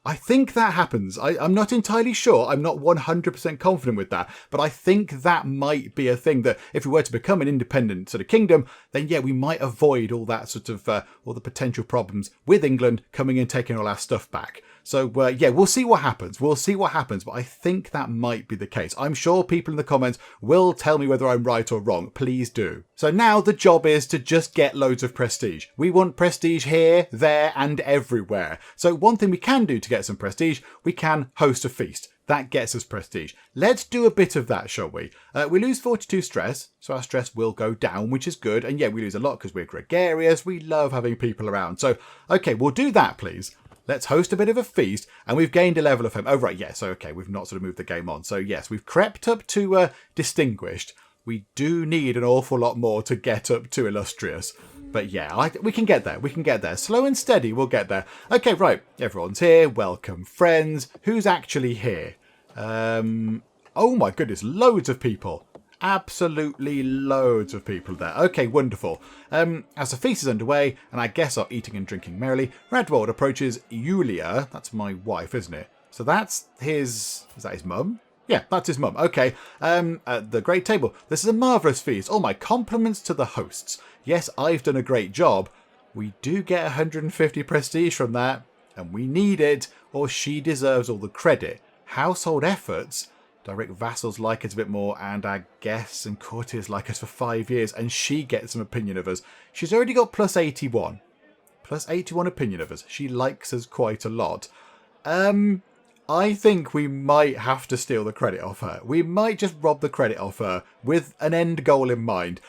I think that happens. I'm not entirely sure. I'm not 100% confident with that. But I think that might be a thing that if we were to become an independent sort of kingdom, then yeah, we might avoid all that sort of, all the potential problems with England coming and taking all our stuff back. So yeah, we'll see what happens. We'll see what happens. But I think that might be the case. I'm sure people in the comments will tell me whether I'm right or wrong. Please do. So now the job is to just get loads of prestige. We want prestige here, there, and everywhere. So one thing we can do to get some prestige, we can host a feast. That gets us prestige. Let's do a bit of that, shall we? We lose 42 stress, so our stress will go down, which is good. And yeah, we lose a lot because we're gregarious. We love having people around. So, okay, we'll do that, please. Let's host a bit of a feast, and we've gained a level of fame. Oh, right, yes, okay, we've not sort of moved the game on. So, yes, we've crept up to distinguished. We do need an awful lot more to get up to illustrious. But yeah, we can get there. We can get there. Slow and steady, we'll get there. Okay, right. Everyone's here. Welcome, friends. Who's actually here? Oh my goodness, loads of people. Absolutely loads of people there. Okay, wonderful. As the feast is underway, and I guess are eating and drinking merrily, Radwold approaches Yulia. That's my wife, isn't it? So that's his... Is that his mum? Yeah, that's his mum. Okay. At the great table. This is a marvellous feast. All my compliments to the hosts. Yes, I've done a great job. We do get 150 prestige from that, and we need it, or she deserves all the credit. Household efforts... Direct vassals like us a bit more, and our guests and courtiers like us for 5 years, and she gets some opinion of us. She's already got plus 81. Plus 81 opinion of us. She likes us quite a lot. I think we might have to steal the credit off her. We might just rob the credit off her with an end goal in mind.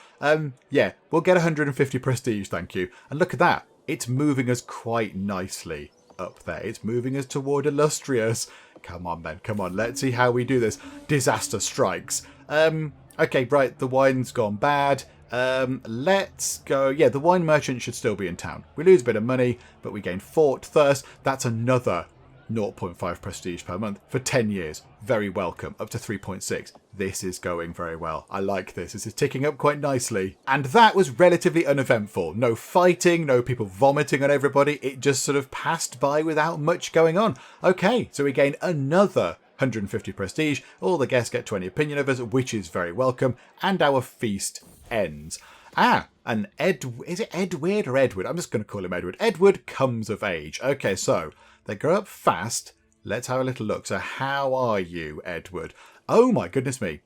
Yeah, we'll get 150 prestige, thank you. And look at that. It's moving us quite nicely up there. It's moving us toward illustrious. Come on then, come on. Let's see how we do this. Disaster strikes. Okay, right. The wine's gone bad. Let's go. Yeah, the wine merchant should still be in town. We lose a bit of money, but we gain fort thirst. That's another 0.5 prestige per month for 10 years. Very welcome. Up to 3.6. This is going very well. I like this. This is ticking up quite nicely. And that was relatively uneventful. No fighting, no people vomiting on everybody. It just sort of passed by without much going on. Okay, so we gain another 150 prestige. All the guests get 20 opinion of us, which is very welcome. And our feast ends. And is it Edward or Edward? I'm just going to call him Edward. Edward comes of age. Okay, so they grow up fast. Let's have a little look. So how are you, Edward? Oh my goodness me.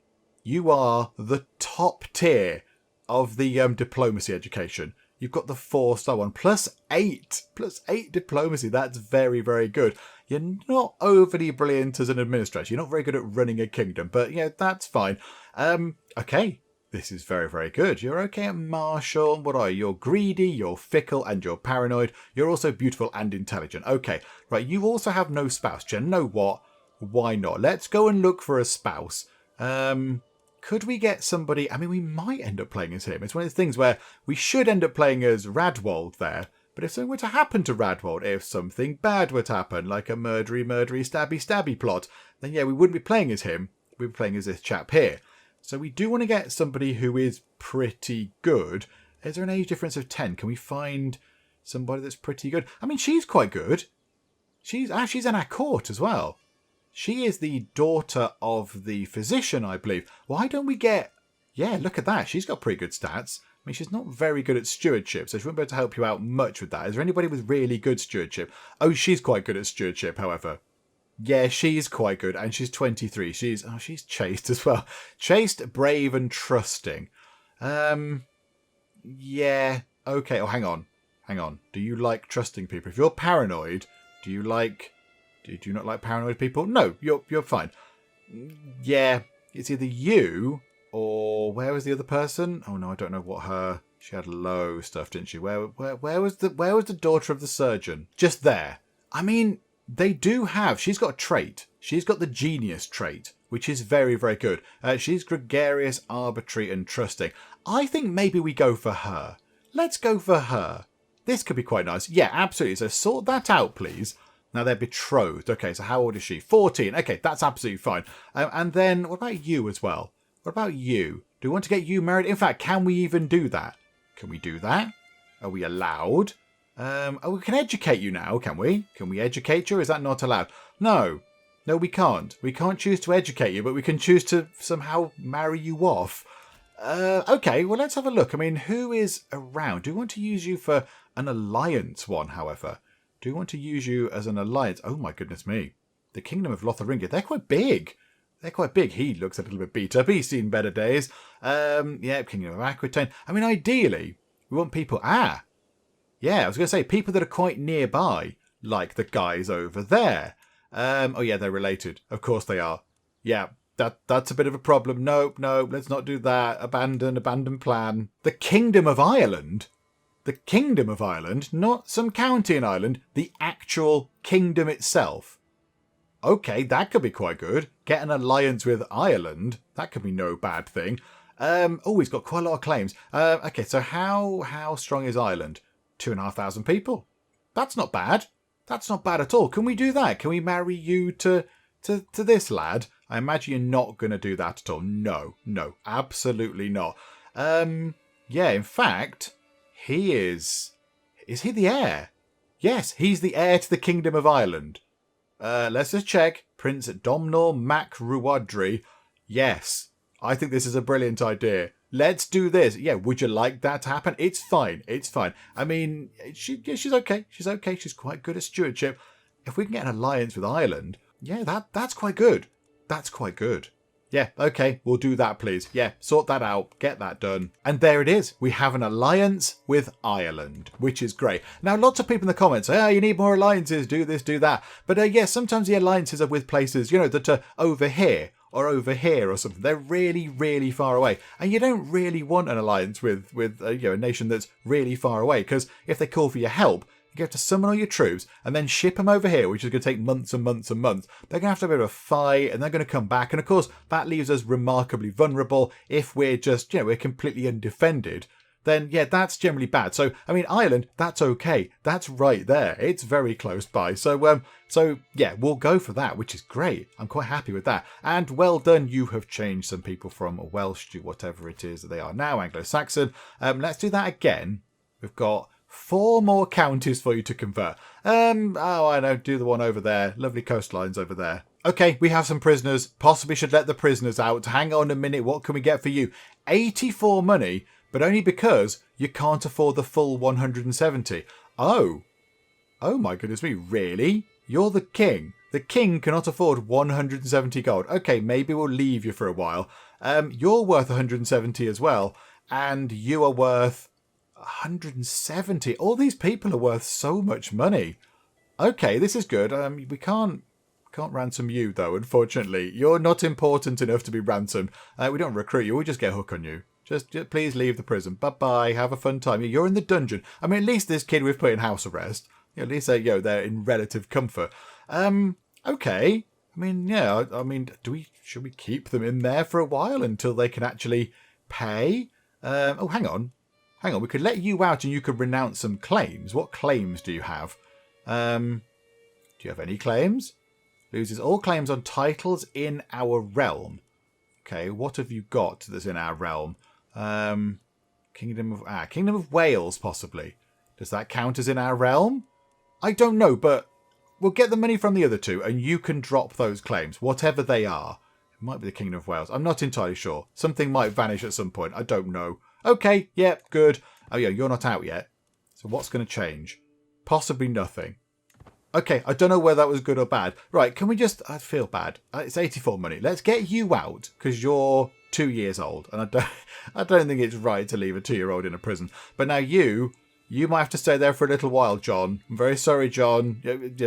You are the top tier of the diplomacy education. You've got the 4-star one. +8. +8 diplomacy. That's very, very good. You're not overly brilliant as an administrator. You're not very good at running a kingdom. But yeah, that's fine. Okay. This is very, very good. You're okay at martial. What are you? You're greedy, you're fickle, and you're paranoid. You're also beautiful and intelligent. Okay, right. You also have no spouse, Jen. Know what? Why not? Let's go and look for a spouse. Could we get somebody... I mean, we might end up playing as him. It's one of those things where we should end up playing as Radwold there. But if something were to happen to Radwold, if something bad were to happen, like a murdery, stabby plot, then yeah, we wouldn't be playing as him. We'd be playing as this chap here. So we do want to get somebody who is pretty good. Is there an age difference of 10? Can we find somebody that's pretty good? I mean, she's quite good. She's in our court as well. She is the daughter of the physician, I believe. Why don't we get... Yeah, look at that. She's got pretty good stats. I mean, she's not very good at stewardship, so she won't be able to help you out much with that. Is there anybody with really good stewardship? Oh, she's quite good at stewardship, however. Yeah, she's quite good, and she's 23. She's chaste as well. Chaste, brave, and trusting. Yeah, okay. Oh, hang on. Do you like trusting people? If you're paranoid, do you not like paranoid people? No, you're fine. Yeah, it's either you or where was the other person? Oh no, I don't know what her. She had low stuff, didn't she? Where was the daughter of the surgeon? Just there. I mean. They do have... She's got a trait. She's got the genius trait, which is very, very good. She's gregarious, arbitrary, and trusting. I think maybe we go for her. Let's go for her. This could be quite nice. Yeah, absolutely. So sort that out, please. Now, they're betrothed. Okay, so how old is she? 14. Okay, that's absolutely fine. And then, what about you as well? What about you? Do we want to get you married? In fact, can we even do that? Can we do that? Are we allowed? Oh, we can educate you now, can we? Can we educate you? Is that not allowed? No, we can't. We can't choose to educate you, but we can choose to somehow marry you off. Okay, well, let's have a look. I mean, who is around? Do we want to use you for an alliance one, however? Do we want to use you as an alliance? Oh, my goodness me. The Kingdom of Lotharingia, they're quite big. He looks a little bit beat up. He's seen better days. Yeah, Kingdom of Aquitaine. I mean, ideally, we want people... Yeah, I was going to say, people that are quite nearby, like the guys over there. Oh yeah, they're related. Of course they are. Yeah, that's a bit of a problem. Nope, let's not do that. Abandon plan. The Kingdom of Ireland? The Kingdom of Ireland, not some county in Ireland, the actual kingdom itself. Okay, that could be quite good. Get an alliance with Ireland. That could be no bad thing. Oh, he's got quite a lot of claims. Okay, so how strong is Ireland? 2,500 people. That's not bad. That's not bad at all. Can we do that? Can we marry you to this lad? I imagine you're not going to do that at all. No, absolutely not. Yeah, in fact, he is... Is he the heir? Yes, he's the heir to the Kingdom of Ireland. Let's just check. Prince Domnor Mac Ruadri. Yes, I think this is a brilliant idea. Let's do this. Yeah, would you like that to happen? It's fine. It's fine. I mean, she's okay. She's okay. She's quite good at stewardship. If we can get an alliance with Ireland, yeah, that's quite good. That's quite good. Yeah, okay, we'll do that, please. Yeah, sort that out. Get that done. And there it is. We have an alliance with Ireland, which is great. Now, lots of people in the comments say, oh, you need more alliances, do this, do that. But yeah, sometimes the alliances are with places, that are over here or over here or something. They're really, really far away. And you don't really want an alliance with a nation that's really far away, because if they call for your help, you have to summon all your troops and then ship them over here, which is going to take months and months and months. They're going to have a bit of a fight and they're going to come back. And of course, that leaves us remarkably vulnerable if we're just, we're completely undefended. Then, yeah, that's generally bad. So, I mean, Ireland, that's okay. That's right there. It's very close by. So, yeah, we'll go for that, which is great. I'm quite happy with that. And well done, you have changed some people from Welsh to whatever it is that they are now, Anglo-Saxon. Let's do that again. We've got 4 more counties for you to convert. Oh, I know, do the one over there. Lovely coastlines over there. Okay, we have some prisoners. Possibly should let the prisoners out. Hang on a minute, what can we get for you? 84 money, but only because you can't afford the full 170. Oh my goodness me, really? You're the king. The king cannot afford 170 gold. Okay, maybe we'll leave you for a while. You're worth 170 as well, and you are worth 170. All these people are worth so much money. Okay, this is good. We can't ransom you though, unfortunately. You're not important enough to be ransomed. We don't recruit you. We'll just get a hook on you. Just please leave the prison. Bye-bye. Have a fun time. You're in the dungeon. I mean, at least this kid we've put in house arrest. At least they're in relative comfort. Okay. I mean, yeah. I mean, should we keep them in there for a while until they can actually pay? Oh, hang on. We could let you out and you could renounce some claims. What claims do you have? Do you have any claims? Loses all claims on titles in our realm. Okay, what have you got that's in our realm? Kingdom of Wales, possibly. Does that count as in our realm? I don't know, but we'll get the money from the other two and you can drop those claims, whatever they are. It might be the Kingdom of Wales. I'm not entirely sure. Something might vanish at some point. I don't know. Okay, yeah, good. Oh yeah, you're not out yet. So what's going to change? Possibly nothing. Okay, I don't know whether that was good or bad. Right, can we just... I feel bad. It's 84 money. Let's get you out, because you're 2 years old. And I don't think it's right to leave a 2-year-old in a prison. But now you might have to stay there for a little while, John. I'm very sorry, John.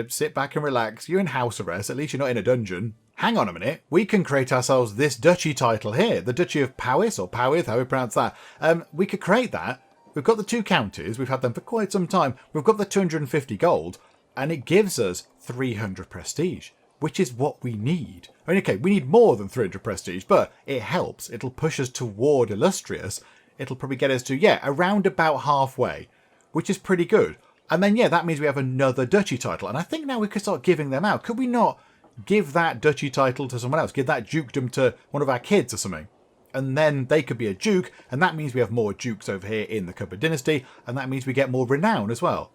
Sit back and relax. You're in house arrest. At least you're not in a dungeon. Hang on a minute. We can create ourselves this duchy title here. The Duchy of Powys, or Powys, how we pronounce that. We could create that. We've got the 2 counties. We've had them for quite some time. We've got the 250 gold. And it gives us 300 prestige, which is what we need. I mean, okay, we need more than 300 prestige, but it helps. It'll push us toward illustrious. It'll probably get us to, around about halfway, which is pretty good. And then, that means we have another duchy title. And I think now we could start giving them out. Could we not give that duchy title to someone else? Give that dukedom to one of our kids or something? And then they could be a duke, and that means we have more dukes over here in the Cupboard Dynasty, and that means we get more renown as well.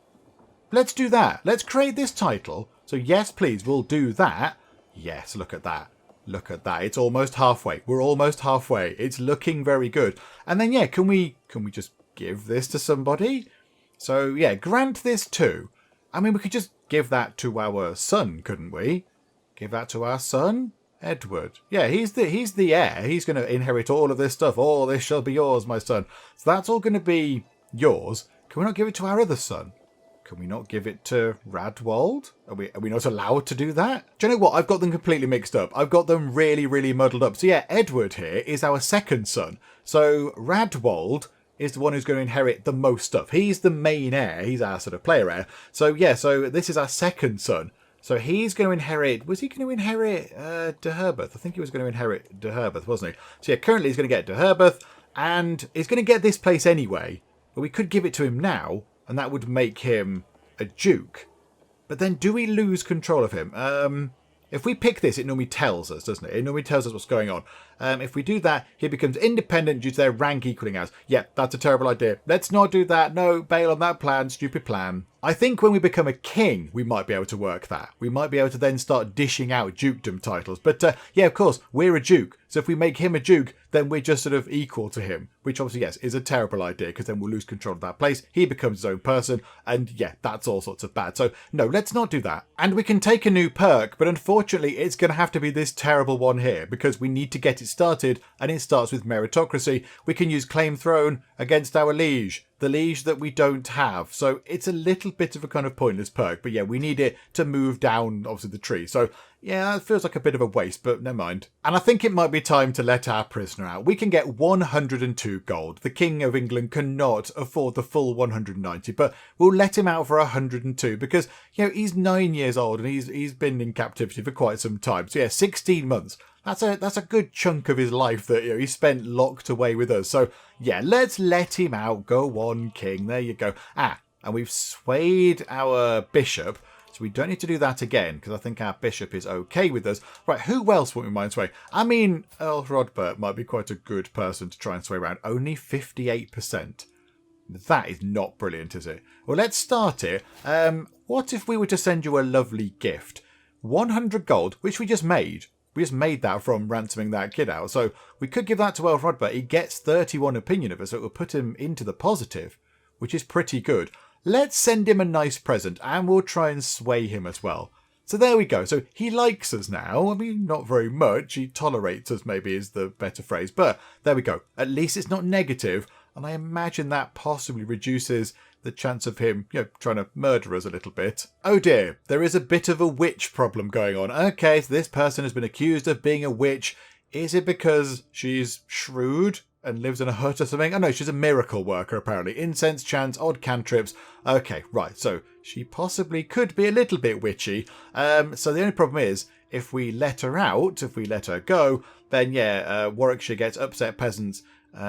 Let's do that. Let's create this title. So yes, please, we'll do that. Yes, look at that. Look at that. It's almost halfway. We're almost halfway. It's looking very good. And then, can we just give this to somebody? So, grant this to. I mean, we could just give that to our son, couldn't we? Give that to our son, Edward. Yeah, he's the heir. He's going to inherit all of this stuff. All this shall be yours, my son. So that's all going to be yours. Can we not give it to our other son? Can we not give it to Radwald? Are we not allowed to do that? Do you know what? I've got them completely mixed up. I've got them really, really muddled up. So Edward here is our second son. So Radwald is the one who's going to inherit the most stuff. He's the main heir. He's our sort of player heir. So so this is our second son. So he's going to inherit... Was he going to inherit Deheubarth? I think he was going to inherit Deheubarth, wasn't he? So yeah, currently he's going to get Deheubarth, and he's going to get this place anyway. But we could give it to him now, and that would make him a duke. But then do we lose control of him? If we pick this, it normally tells us, doesn't it? It normally tells us what's going on. If we do that, he becomes independent due to their rank equaling ours. Yeah, that's a terrible idea. Let's not do that. No, bail on that plan. Stupid plan. I think when we become a king, we might be able to work that. We might be able to then start dishing out dukedom titles. But yeah, of course, we're a duke. So if we make him a duke, then we're just sort of equal to him. Which obviously, yes, is a terrible idea because then we'll lose control of that place. He becomes his own person. And yeah, that's all sorts of bad. So no, let's not do that. And we can take a new perk. But unfortunately, it's going to have to be this terrible one here because we need to get it started. And it starts with meritocracy. We can use claim throne against our liege. The liege that we don't have. So it's a little bit of a kind of pointless perk. But yeah, we need it to move down, obviously, the tree. So yeah, it feels like a bit of a waste, but never mind. And I think it might be time to let our prisoner out. We can get 102 gold. The King of England cannot afford the full 190, but we'll let him out for 102 because, you know, he's 9 years old and he's been in captivity for quite some time. So yeah, 16 months. That's a good chunk of his life that, you know, he spent locked away with us. So yeah, let's let him out. Go on, King. There you go. And we've swayed our bishop. So we don't need to do that again because I think our bishop is okay with us. Right, who else would we mind sway? I mean, Earl Rodbert might be quite a good person to try and sway around. Only 58%. That is not brilliant, is it? Well, let's start it. What if we were to send you a lovely gift? 100 gold, which we just made. We just made that from ransoming that kid out. So we could give that to Earl Rodbert. He gets 31 opinion of us, so it will put him into the positive, which is pretty good. Let's send him a nice present and we'll try and sway him as well. So there we go. So he likes us now. I mean, not very much. He tolerates us maybe is the better phrase. But there we go. At least it's not negative. And I imagine that possibly reduces the chance of him, you know, trying to murder us a little bit. Oh dear, there is a bit of a witch problem going on. Okay, so this person has been accused of being a witch. Is it because she's shrewd and lives in a hut or something? Oh no, she's a miracle worker apparently. Incense, chants, odd cantrips. Okay, right, so she possibly could be a little bit witchy. So the only problem is, if we let her out, if we let her go, then yeah, Warwickshire gets upset peasants.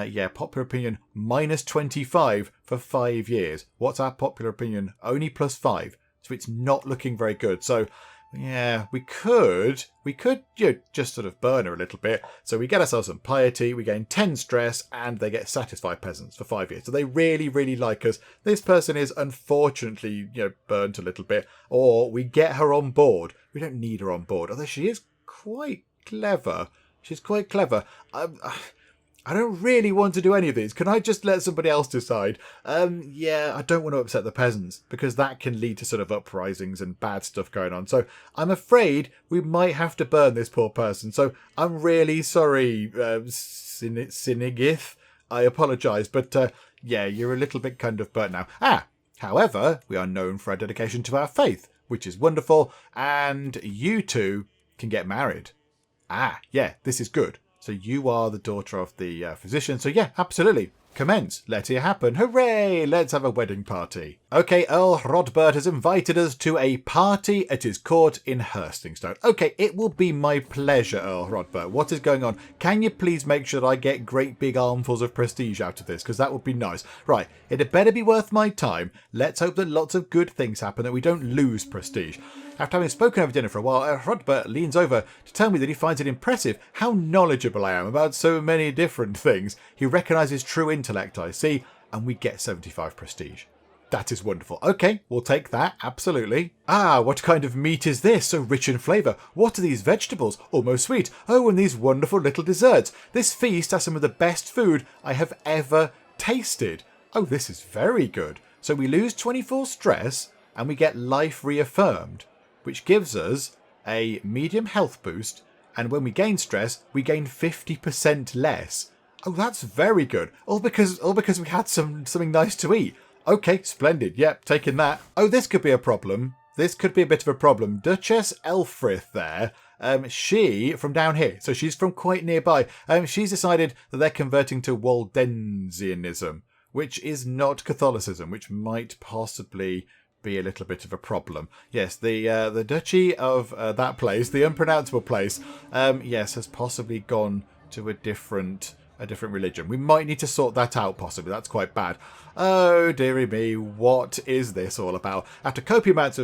Yeah, popular opinion, minus 25 for 5 years. What's our popular opinion? Only plus 5. So it's not looking very good. So yeah, we could, you know, just sort of burn her a little bit. So we get ourselves some piety, we gain 10 stress, and they get satisfied peasants for 5 years. So they really, really like us. This person is unfortunately, you know, burnt a little bit. Or we get her on board. We don't need her on board, although she is quite clever. She's quite clever. I don't really want to do any of these. Can I just let somebody else decide? Yeah, I don't want to upset the peasants because that can lead to sort of uprisings and bad stuff going on. So I'm afraid we might have to burn this poor person. So I'm really sorry, Sinigith. I apologise, but yeah, you're a little bit kind of burnt now. However, we are known for our dedication to our faith, which is wonderful, and you two can get married. Yeah, this is good. So you are the daughter of the physician. So yeah, absolutely. Commence. Let it happen. Hooray! Let's have a wedding party. Okay, Earl Rodbert has invited us to a party at his court in Hurstingstone. Okay, it will be my pleasure, Earl Rodbert. What is going on? Can you please make sure that I get great big armfuls of prestige out of this? Because that would be nice. Right, it had better be worth my time. Let's hope that lots of good things happen, that we don't lose prestige. After having spoken over dinner for a while, Rodbert leans over to tell me that he finds it impressive how knowledgeable I am about so many different things. He recognises true intellect, I see, and we get 75 prestige. That is wonderful. Okay, we'll take that, absolutely. What kind of meat is this? So rich in flavour. What are these vegetables? Almost sweet. Oh, and these wonderful little desserts. This feast has some of the best food I have ever tasted. Oh, this is very good. So we lose 24 stress and we get life reaffirmed, which gives us a medium health boost, and when we gain stress, we gain 50% less. Oh, that's very good. All because we had something nice to eat. Okay, splendid. Yep, taking that. Oh, this could be a problem. This could be a bit of a problem. Duchess Aelfwynn there, she, from down here, so she's from quite nearby, she's decided that they're converting to Waldensianism, which is not Catholicism, which might possibly be a little bit of a problem. Yes, the duchy of that place, the unpronounceable place, yes, has possibly gone to a different religion. We might need to sort that out, possibly. That's quite bad. Oh, dearie me, what is this all about? After copious amounts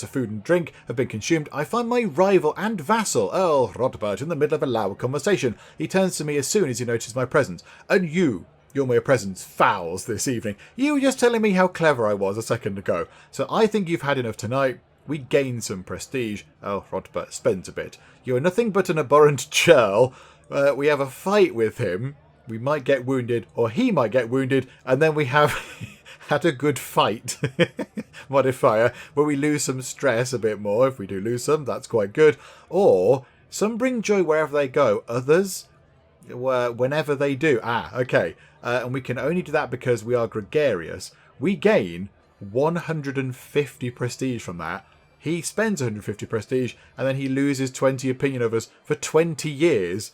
of food and drink have been consumed, I find my rival and vassal, Earl Rodbert, in the middle of a loud conversation. He turns to me as soon as he notices my presence. And your mere presence fouls this evening. You were just telling me how clever I was a second ago. So I think you've had enough tonight. We gain some prestige. Oh, Rodbert spends a bit. You are nothing but an abhorrent churl. We have a fight with him. We might get wounded, or he might get wounded, and then we have had a good fight modifier where we lose some stress a bit more. If we do lose some, that's quite good. Or some bring joy wherever they go. Others, whenever they do. Okay. And we can only do that because we are gregarious. We gain 150 prestige from that. He spends 150 prestige, and then he loses 20 opinion of us for 20 years.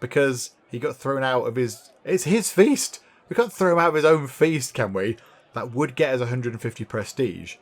Because he got thrown out of his... It's his feast. We can't throw him out of his own feast, can we? That would get us 150 prestige.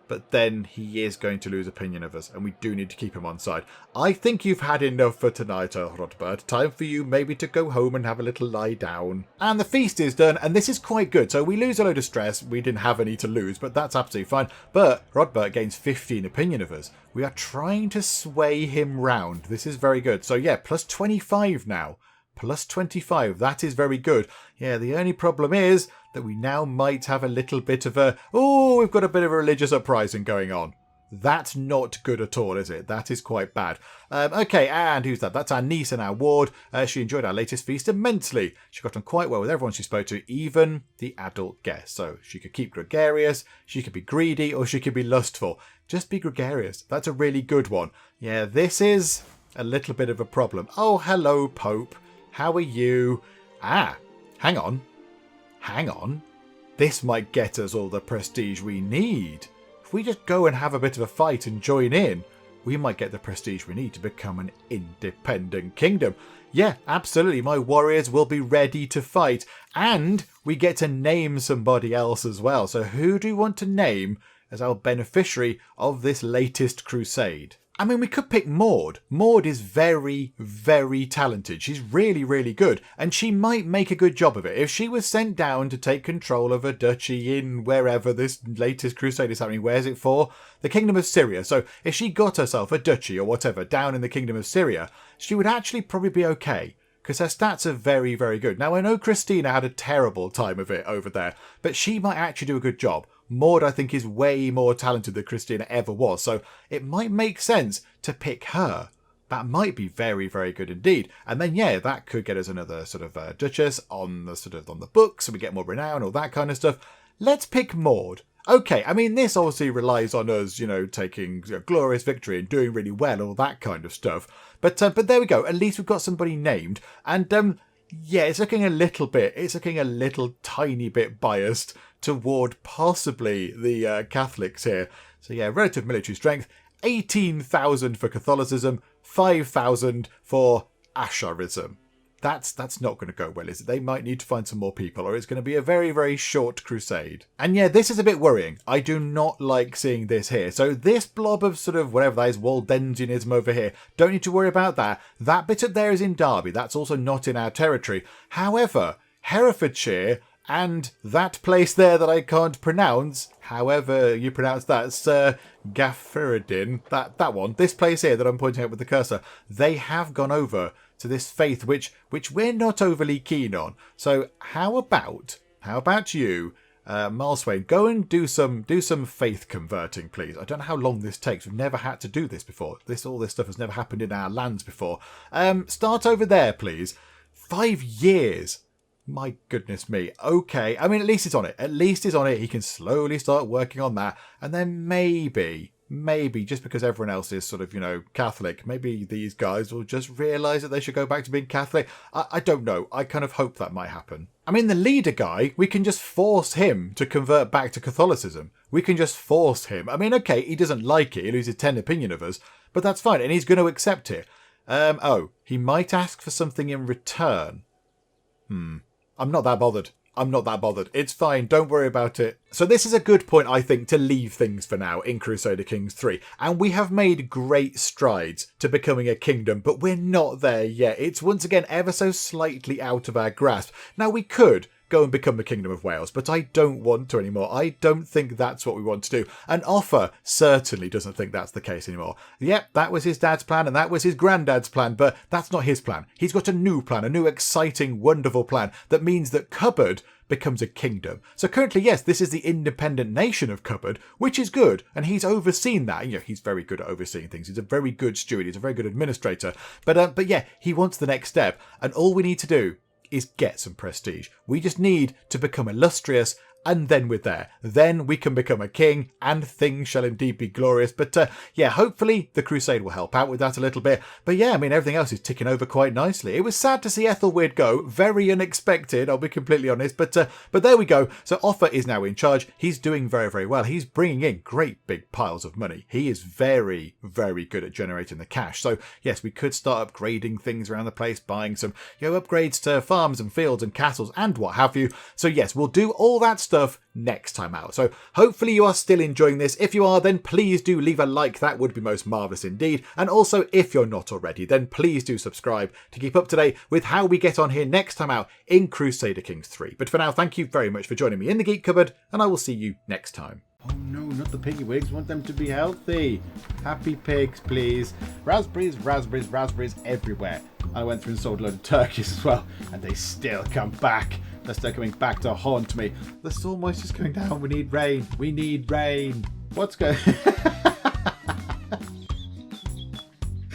But then he is going to lose opinion of us, and we do need to keep him on side. I think you've had enough for tonight, Rodbert. Time for you maybe to go home and have a little lie down. And the feast is done, and this is quite good. So we lose a load of stress. We didn't have any to lose, but that's absolutely fine. But Rodbert gains 15 opinion of us. We are trying to sway him round. This is very good. So yeah, plus 25 now. Plus 25. That is very good. Yeah, the only problem is that we now might have a little bit of a... Oh, we've got a bit of a religious uprising going on. That's not good at all, is it? That is quite bad. Okay, and who's that? That's our niece and our ward. She enjoyed our latest feast immensely. She got on quite well with everyone she spoke to, even the adult guests. So she could keep gregarious, she could be greedy, or she could be lustful. Just be gregarious. That's a really good one. Yeah, this is a little bit of a problem. Oh, hello, Pope. How are you? Hang on. This might get us all the prestige we need. If we just go and have a bit of a fight and join in, we might get the prestige we need to become an independent kingdom. Yeah, absolutely. My warriors will be ready to fight. And we get to name somebody else as well. So who do you want to name as our beneficiary of this latest crusade? I mean, we could pick Maud. Maud is very, very talented. She's really, really good. And she might make a good job of it. If she was sent down to take control of a duchy in wherever this latest crusade is happening, where's it for? The Kingdom of Syria. So if she got herself a duchy or whatever down in the Kingdom of Syria, she would actually probably be okay. Because her stats are very, very good. Now, I know Christina had a terrible time of it over there, but she might actually do a good job. Maud, I think, is way more talented than Christina ever was, so it might make sense to pick her. That might be very, very good indeed. And then, yeah, that could get us another sort of duchess on the books, so we get more renown, all that kind of stuff. Let's pick Maud. Okay, I mean, this obviously relies on us, taking a glorious victory and doing really well, all that kind of stuff. But there we go. At least we've got somebody named. And, yeah, it's looking a little tiny bit biased toward possibly the Catholics here. So, yeah, relative military strength, 18,000 for Catholicism, 5,000 for Asherism. That's not going to go well, is it? They might need to find some more people, or it's going to be a very, very short crusade. And yeah, this is a bit worrying. I do not like seeing this here. So this blob of sort of whatever that is, Waldensianism over here, don't need to worry about that. That bit up there is in Derby. That's also not in our territory. However, Herefordshire and that place there that I can't pronounce, however you pronounce that, Sir Gafferidin, that one, this place here that I'm pointing out with the cursor, they have gone over to this faith which we're not overly keen on. So how about you, Malswain, go and do some faith converting, please. I don't know how long this takes. We've never had to do this before. All this stuff has never happened in our lands before. Start over there, please. 5 years. My goodness me. Okay. I mean, at least it's on it. At least it's on it. He can slowly start working on that. And then maybe, just because everyone else is sort of, Catholic, maybe these guys will just realise that they should go back to being Catholic. I don't know. I kind of hope that might happen. I mean, the leader guy, we can just force him to convert back to Catholicism. We can just force him. I mean, okay, he doesn't like it. He loses 10 opinion of us, but that's fine. And he's going to accept it. He might ask for something in return. I'm not that bothered. I'm not that bothered. It's fine. Don't worry about it. So this is a good point, I think, to leave things for now in Crusader Kings 3. And we have made great strides to becoming a kingdom, but we're not there yet. It's once again ever so slightly out of our grasp. Now, we could go and become the Kingdom of Wales, but I don't want to anymore. I don't think that's what we want to do. And Offa certainly doesn't think that's the case anymore. Yep, that was his dad's plan and that was his granddad's plan, but that's not his plan. He's got a new plan, a new exciting, wonderful plan that means that Cupboard becomes a kingdom. So currently, yes, this is the independent nation of Cupboard, which is good, and he's overseen that. You know, he's very good at overseeing things. He's a very good steward. He's a very good administrator. But yeah, he wants the next step, and all we need to do is get some prestige. We just need to become illustrious, and then we're there. Then we can become a king, and things shall indeed be glorious. But yeah, hopefully the Crusade will help out with that a little bit. But yeah, I mean, everything else is ticking over quite nicely. It was sad to see Aethelweard go. Very unexpected, I'll be completely honest. But there we go. So Offa is now in charge. He's doing very, very well. He's bringing in great big piles of money. He is very, very good at generating the cash. So yes, we could start upgrading things around the place, buying some, upgrades to farms and fields and castles and what have you. So yes, we'll do all that stuff next time out. So hopefully you are still enjoying this. If you are, then please do leave a like. That would be most marvellous indeed. And also, if you're not already, then please do subscribe to keep up to date with how we get on here next time out in Crusader Kings 3. But for now, thank you very much for joining me in the Geek Cupboard, and I will see you next time. Oh no, not the piggy wigs. Want them to be healthy. Happy pigs, please. Raspberries, raspberries, raspberries everywhere. I went through and sold a load of turkeys as well, and they still come back. They're still coming back to haunt me. The soil moisture's going down. We need rain. We need rain. What's going